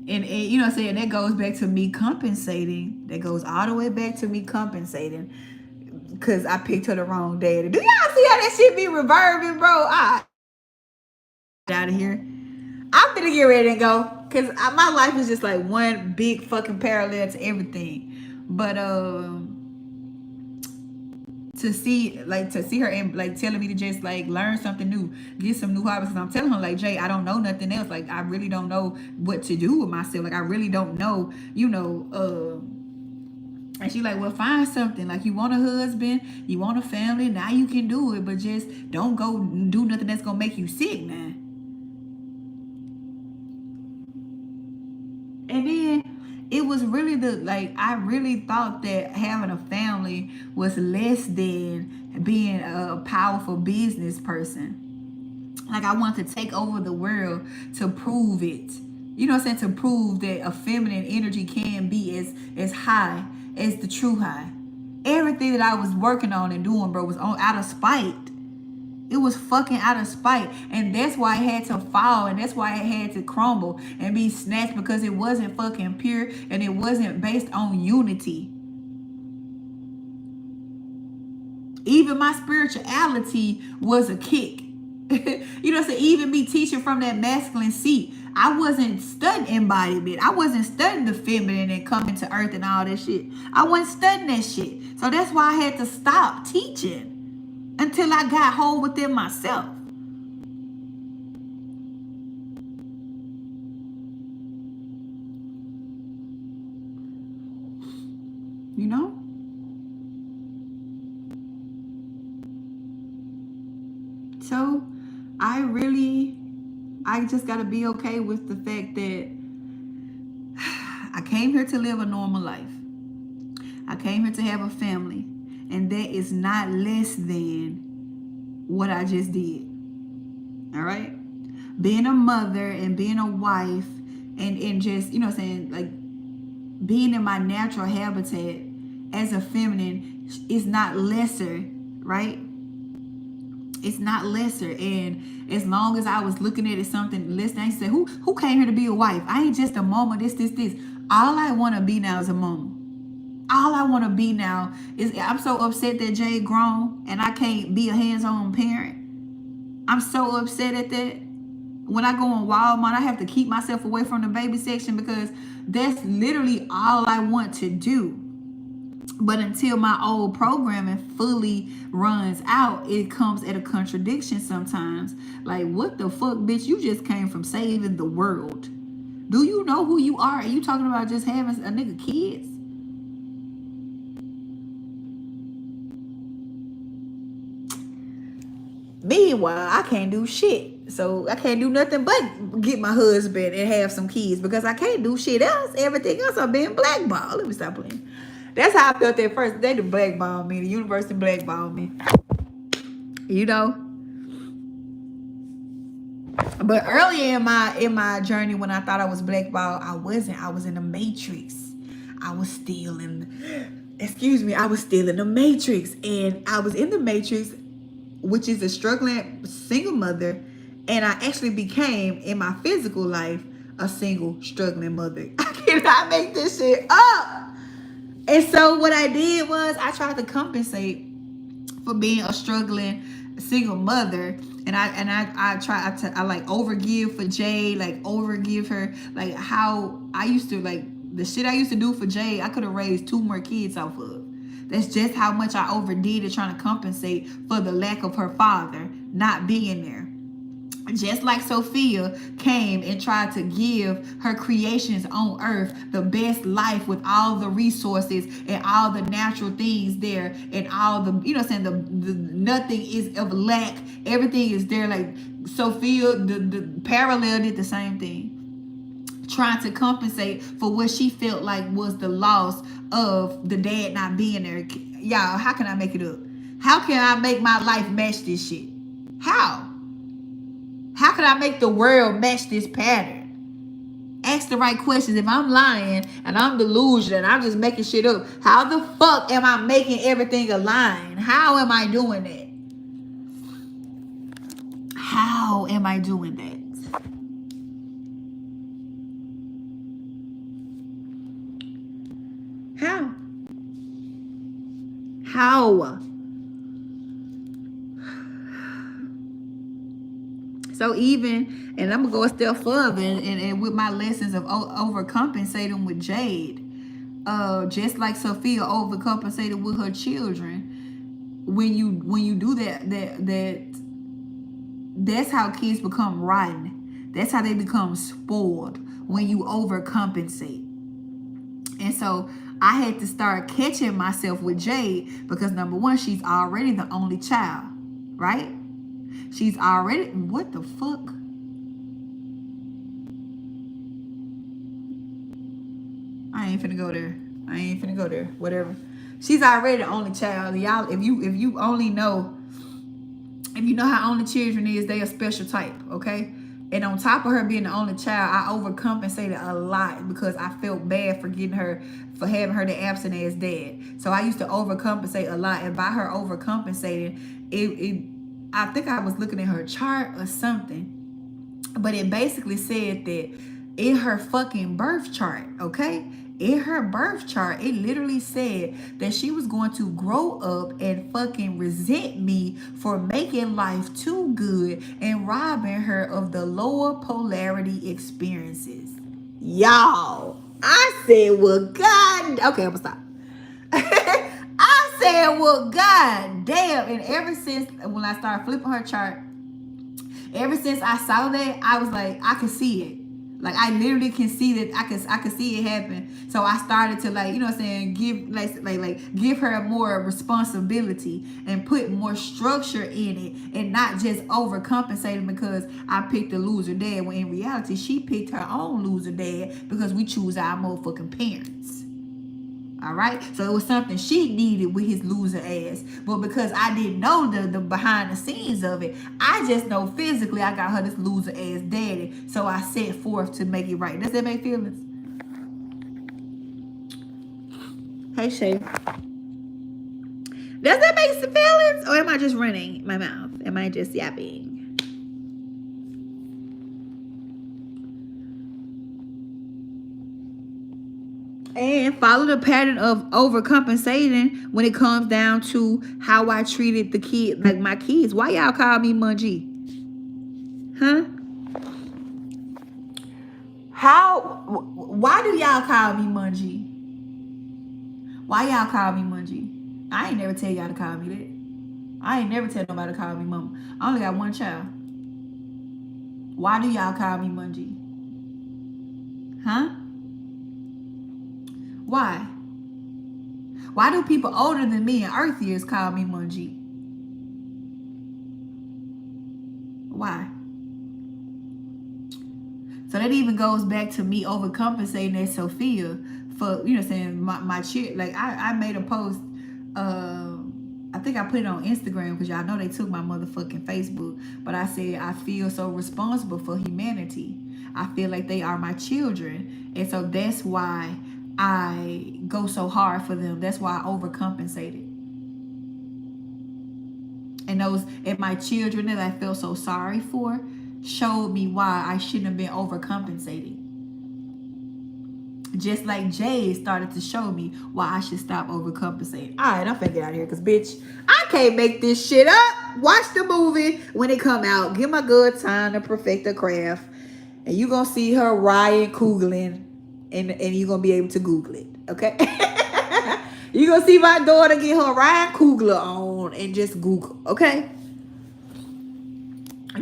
Speaker 1: And you know what I'm saying? That goes back to me compensating. That goes all the way back to me compensating. Because I picked her the wrong day. Do y'all see how that shit be reverbing, bro? Out of here. I'm finna get ready to go. Because my life is just like one big fucking parallel to everything. But to see her and like telling me to just like learn something new, get some new hobbies. And I'm telling her like, Jay, I don't know nothing else. Like I really don't know what to do with myself. Like I really don't know, and she like, well, find something. Like you want a husband, you want a family, now you can do it, but just don't go do nothing that's gonna make you sick, man. And then it was really I really thought that having a family was less than being a powerful business person. Like I want to take over the world to prove it. You know what I'm saying? To prove that a feminine energy can be as high as the true high. Everything that I was working on and doing, bro, was out of spite. It was fucking out of spite. And that's why it had to fall. And that's why it had to crumble and be snatched, because it wasn't fucking pure and it wasn't based on unity. Even my spirituality was a kick. You know what I'm saying? Even me teaching from that masculine seat, I wasn't studying embodiment. I wasn't studying the feminine and coming to earth and all that shit. I wasn't studying that shit. So that's why I had to stop teaching until I got whole within myself. You know? So I just got to be okay with the fact that I came here to live a normal life. I came here to have a family. And that is not less than what I just did. All right? Being a mother and being a wife and just, you know what I'm saying, like being in my natural habitat as a feminine is not lesser, right? It's not lesser. And as long as I was looking at it something, listening, I said, who came here to be a wife? I ain't just a mama, this. All I want to be now is a mama. All I want to be now is, I'm so upset that Jade grown and I can't be a hands-on parent. I'm so upset at that. When I go in Walmart, I have to keep myself away from the baby section because that's literally all I want to do. But until my old programming fully runs out, it comes at a contradiction sometimes. Like, what the fuck, bitch? You just came from saving the world. Do you know who you are? Are you talking about just having a nigga kids? Meanwhile, I can't do shit. So I can't do nothing but get my husband and have some kids because I can't do shit else. Everything else I'm being blackballed. Let me stop playing. That's how I felt at first. They blackballed me. The university blackballed me. You know? But earlier in my journey when I thought I was blackballed, I wasn't. I was in the matrix. I was still in the matrix. And I was in the matrix, which is a struggling single mother, and I actually became, in my physical life, a single struggling mother. I cannot make this shit up. And so what I did was I tried to compensate for being a struggling single mother, and I like overgive for Jade, like overgive her, like how I used to, like the shit I used to do for Jade, I could have raised 2 more kids off of. That's just how much I overdid it, trying to compensate for the lack of her father not being there. Just like Sophia came and tried to give her creations on earth the best life with all the resources and all the natural things there and all the, you know what I'm saying, the nothing is of lack. Everything is there. Like Sophia, the parallel did the same thing. Trying to compensate for what she felt like was the loss of the dad not being there. Y'all, how can I make it up? How can I make my life match this shit? How can I make the world match this pattern? Ask the right questions. If I'm lying and I'm delusional and I'm just making shit up, how the fuck am I making everything align? How am I doing that? How am I doing that? How? So even, and I'm going to go a step further and with my lessons of overcompensating with Jade, just like Sophia overcompensated with her children, when you do that's how kids become rotten. That's how they become spoiled, when you overcompensate. And so I had to start catching myself with Jade because number one, she's already the only child, right? She's already, what the fuck? I ain't finna go there. Whatever. She's already the only child. Y'all, if you only know, if you know how only children is, they a special type, okay? And on top of her being the only child, I overcompensated a lot because I felt bad for having her the absent as dad. So I used to overcompensate a lot. And by her overcompensating, I think I was looking at her chart or something. But it basically said that in her fucking birth chart, okay? In her birth chart, it literally said that she was going to grow up and fucking resent me for making life too good and robbing her of the lower polarity experiences. Y'all, I said, well, God, okay, I'm gonna stop. I said, well, God damn. And ever since when I started flipping her chart, ever since I saw that, I was like, I can see it. Like I literally can see that I can see it happen. So I started to like, you know what I'm saying, give her more responsibility and put more structure in it and not just overcompensating because I picked a loser dad, when in reality she picked her own loser dad because we choose our motherfucking parents. All right, so it was something she needed with his loser ass, but because I didn't know the behind the scenes of it, I just know physically I got her this loser ass daddy, so I set forth to make it right. Does that make feelings? Hey Shay, does that make some feelings, or am I just running my mouth? Am I just yapping? And follow the pattern of overcompensating when it comes down to how I treated the kid, like my kids. Why y'all call me Mungie? Huh? Why do y'all call me Mungie? Why y'all call me Mungie? I ain't never tell y'all to call me that. I ain't never tell nobody to call me mama. I only got one child. Why do y'all call me Mungie? Huh? Why? Why do people older than me in Earth years call me Mungie? Why? So that even goes back to me overcompensating at Sophia for, you know what I'm saying, my chick. Like I made a post, I think I put it on Instagram because y'all know they took my motherfucking Facebook. But I said I feel so responsible for humanity. I feel like they are my children. And so that's why I go so hard for them. That's why I overcompensated. And my children that I felt so sorry for showed me why I shouldn't have been overcompensating. Just like Jay started to show me why I should stop overcompensating. All right, I'm finna get out of here because, bitch, I can't make this shit up. Watch the movie when it come out. Give my good time to perfect the craft. And you going to see her Ryan Coogling, and you're going to be able to Google it, okay? You're going to see my daughter get her Ryan Coogler on and just Google, okay?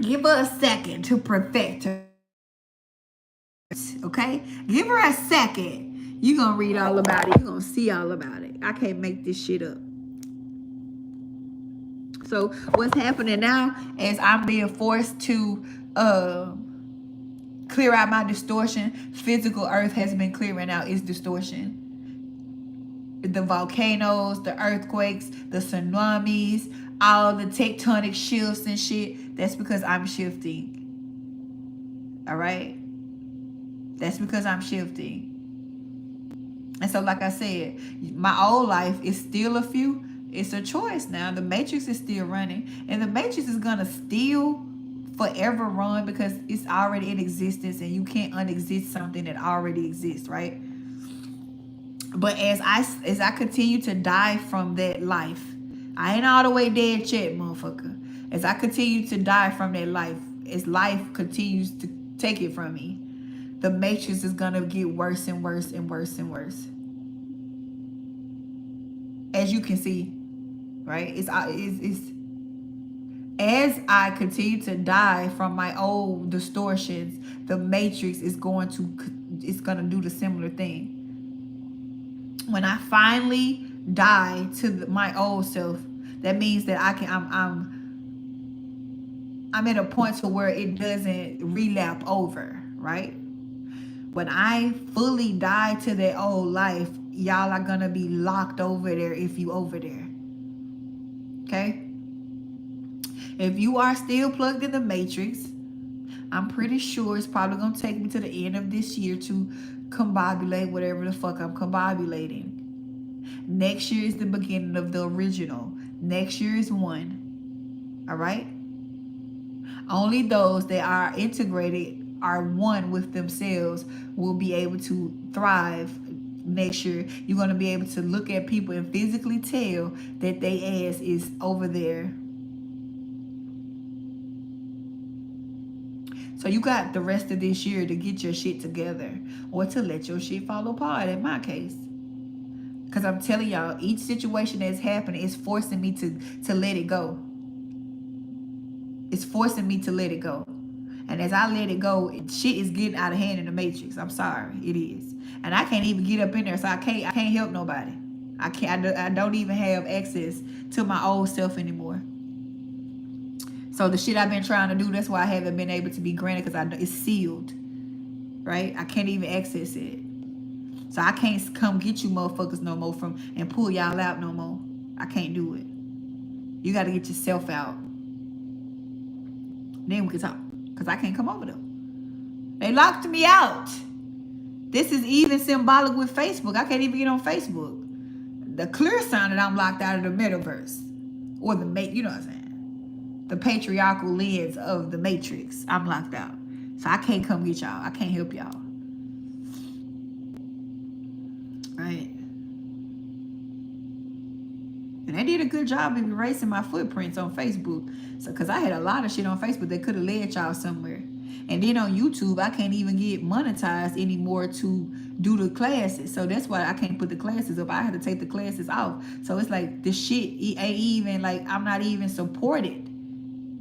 Speaker 1: Give her a second to perfect her. Okay? Give her a second. You're going to read all about it. You're going to see all about it. I can't make this shit up. So what's happening now is I'm being forced to clear out my distortion. Physical earth has been clearing out its distortion. The volcanoes, the earthquakes, the tsunamis, all the tectonic shifts and shit. That's because I'm shifting. All right? That's because I'm shifting. And so, like I said, my old life is still a few. It's a choice now. The matrix is still running. And the matrix is going to still forever run because it's already in existence and you can't unexist something that already exists, right? But as I continue to die from that life, I ain't all the way dead yet, motherfucker. As I continue to die from that life, as life continues to take it from me, the matrix is gonna get worse and worse and worse and worse. As you can see, right? It's as I continue to die from my old distortions, the matrix is gonna do the similar thing. When I finally die to my old self, that means that I'm at a point to where it doesn't relapse over, right? When I fully die to that old life, y'all are gonna be locked over there if you over there. Okay? If you are still plugged in the matrix, I'm pretty sure it's probably gonna take me to the end of this year to combobulate whatever the fuck I'm combobulating. Next year is the beginning of the original. Next year is 1. All right? Only those that are integrated, are one with themselves, will be able to thrive next year. You're going to be able to look at people and physically tell that they ass is over there. So you got the rest of this year to get your shit together, or to let your shit fall apart in my case. Because I'm telling y'all, each situation that's happening is forcing me to let it go. It's forcing me to let it go. And as I let it go, shit is getting out of hand in the matrix. I'm sorry, it is. And I can't even get up in there, so I can't help nobody. I don't even have access to my old self anymore. So the shit I've been trying to do, that's why I haven't been able to be granted, because it's sealed, right? I can't even access it. So I can't come get you motherfuckers no more and pull y'all out no more. I can't do it. You got to get yourself out. Then we can talk, because I can't come over them. They locked me out. This is even symbolic with Facebook. I can't even get on Facebook. The clear sign that I'm locked out of the metaverse, or you know what I'm saying, the patriarchal lens of the matrix. I'm locked out, so I can't come get y'all. I can't help y'all. Right? And they did a good job of erasing my footprints on Facebook. So, because I had a lot of shit on Facebook that could have led y'all somewhere. And then on YouTube, I can't even get monetized anymore to do the classes. So that's why I can't put the classes up. I had to take the classes off. So it's like the shit ain't even, like, I'm not even supported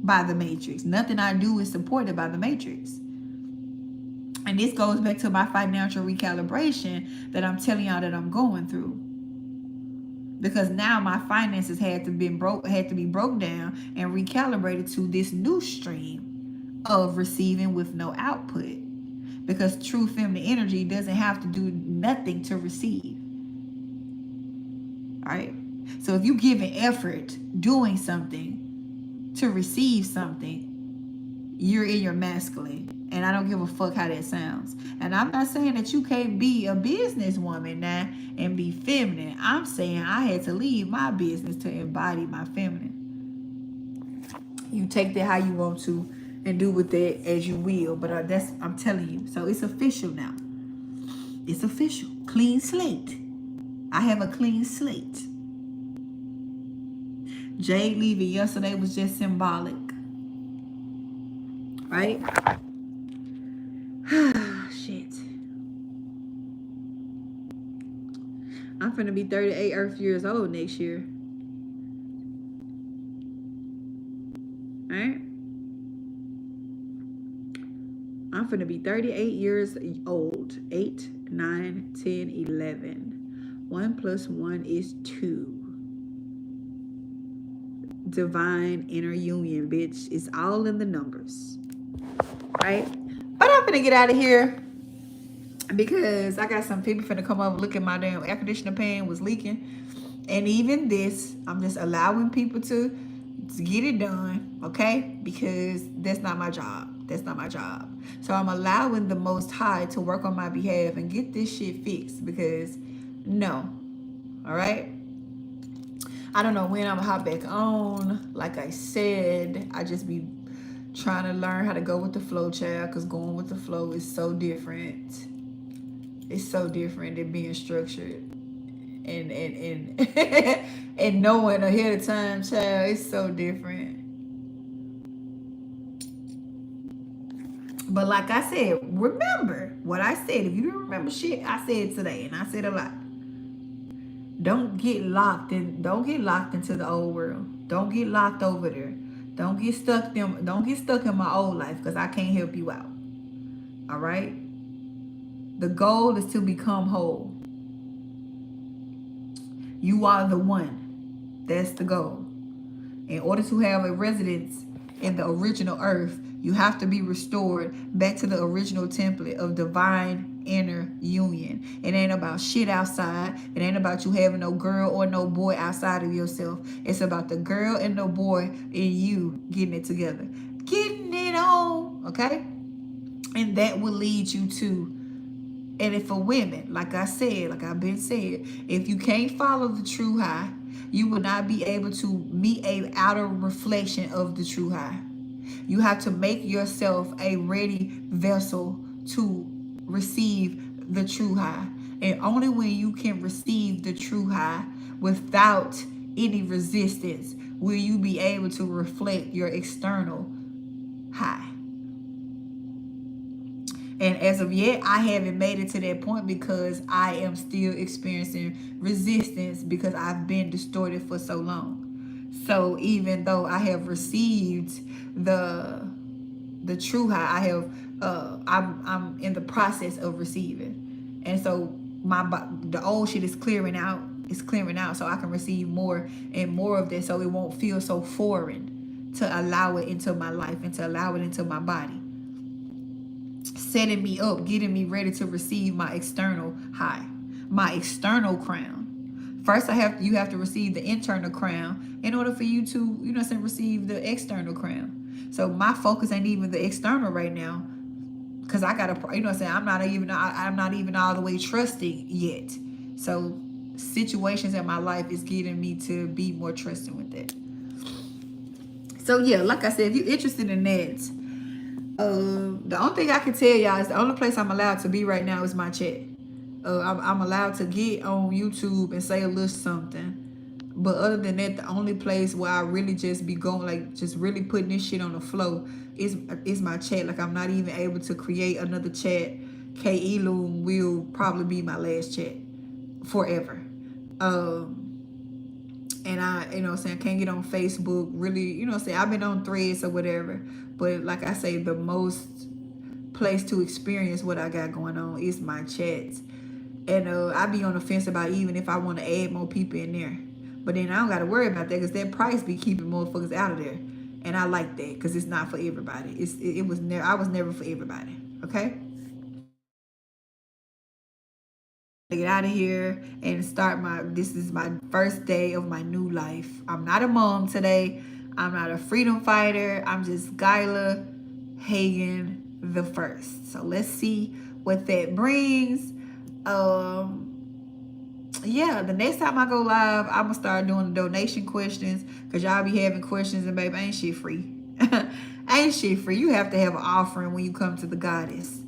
Speaker 1: by the matrix. Nothing I do is supported by the matrix. And this goes back to my financial recalibration that I'm telling y'all that I'm going through. Because now my finances had to be broke down and recalibrated to this new stream of receiving with no output. Because true feminine energy doesn't have to do nothing to receive. All right? So if you give an effort doing something to receive something, you're in your masculine. And I don't give a fuck how that sounds. And I'm not saying that you can't be a businesswoman now and be feminine. I'm saying I had to leave my business to embody my feminine. You take that how you want to and do with that as you will. But I'm telling you. So it's official now. It's official. Clean slate. I have a clean slate. Jade leaving yesterday was just symbolic. Right? Shit. I'm finna be 38 Earth years old next year. Alright? I'm finna be 38 years old. 8, 9, 10, 11. 1 plus 1 is 2. Divine inner union, bitch. It's all in the numbers. Right? But I'm finna get out of here because I got some people finna come over, look at my damn air conditioner pan was leaking. And even this, I'm just allowing people to get it done, okay? Because that's not my job. That's not my job. So I'm allowing the Most High to work on my behalf and get this shit fixed, because no. All right? I don't know when I'm gonna hop back on. Like I said, I just be trying to learn how to go with the flow, child, because going with the flow is so different. It's so different than being structured and and knowing ahead of time, child. It's so different. But like I said, remember what I said. If you don't remember shit I said today, and I said a lot. Don't get locked into the old world. Don't get locked over there. Don't get stuck in my old life, because I can't help you out. All right? The goal is to become whole. You are the one. That's the goal. In order to have a residence in the original earth, you have to be restored back to the original template of divine inner union. It ain't about shit outside. It ain't about you having no girl or no boy outside of yourself. It's about the girl and the boy in you getting it together. Getting it on, okay? And that will lead you to, and if for women, like I said, like I've been said, if you can't follow the true high, you will not be able to meet a outer reflection of the true high. You have to make yourself a ready vessel to receive the true high. And only when you can receive the true high without any resistance will you be able to reflect your external high. And as of yet, I haven't made it to that point because I am still experiencing resistance because I've been distorted for so long. So even though I have received the the true high. I have I'm in the process of receiving, and so the old shit is clearing out. It's clearing out, so I can receive more and more of this, so it won't feel so foreign to allow it into my life and to allow it into my body, setting me up, getting me ready to receive my external high, my external crown. First, you have to receive the internal crown in order for you to, receive the external crown. So my focus ain't even the external right now, because I gotta, I'm not even all the way trusting yet. So situations in my life is getting me to be more trusting with it. So yeah, like I said, if you're interested in that, the only thing I can tell y'all is the only place I'm allowed to be right now is my chat. I'm allowed to get on YouTube and say a little something. But other than that, the only place where I really just be going, like, just really putting this shit on the flow is my chat. Like, I'm not even able to create another chat. K-Elum will probably be my last chat forever. And I, can't get on Facebook, really, I've been on Threads or whatever. But like I say, the most place to experience what I got going on is my chats. And I be on the fence about even if I want to add more people in there. But then I don't got to worry about that, because that price be keeping motherfuckers out of there. And I like that, because it's not for everybody. I was never for everybody. Okay? Get out of here and this is my first day of my new life. I'm not a mom today. I'm not a freedom fighter. I'm just Skylar Hagen the first. So let's see what that brings. Yeah, the next time I go live, I'm gonna start doing the donation questions, because y'all be having questions, and baby, ain't shit free. Ain't shit free. You have to have an offering when you come to the goddess.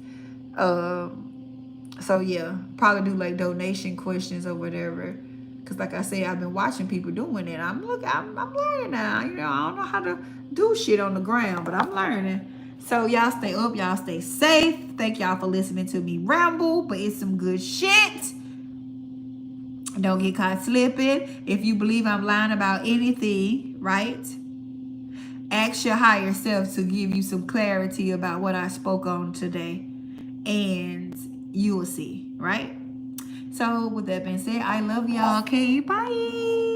Speaker 1: So yeah, probably do like donation questions or whatever. Cause like I said, I've been watching people doing it. I'm learning now. I don't know how to do shit on the ground, but I'm learning. So y'all stay up, y'all stay safe. Thank y'all for listening to me ramble, but it's some good shit. Don't get caught slipping. If you believe I'm lying about anything, right? Ask your higher self to give you some clarity about what I spoke on today. And you will see, right? So with that being said, I love y'all. Okay, bye.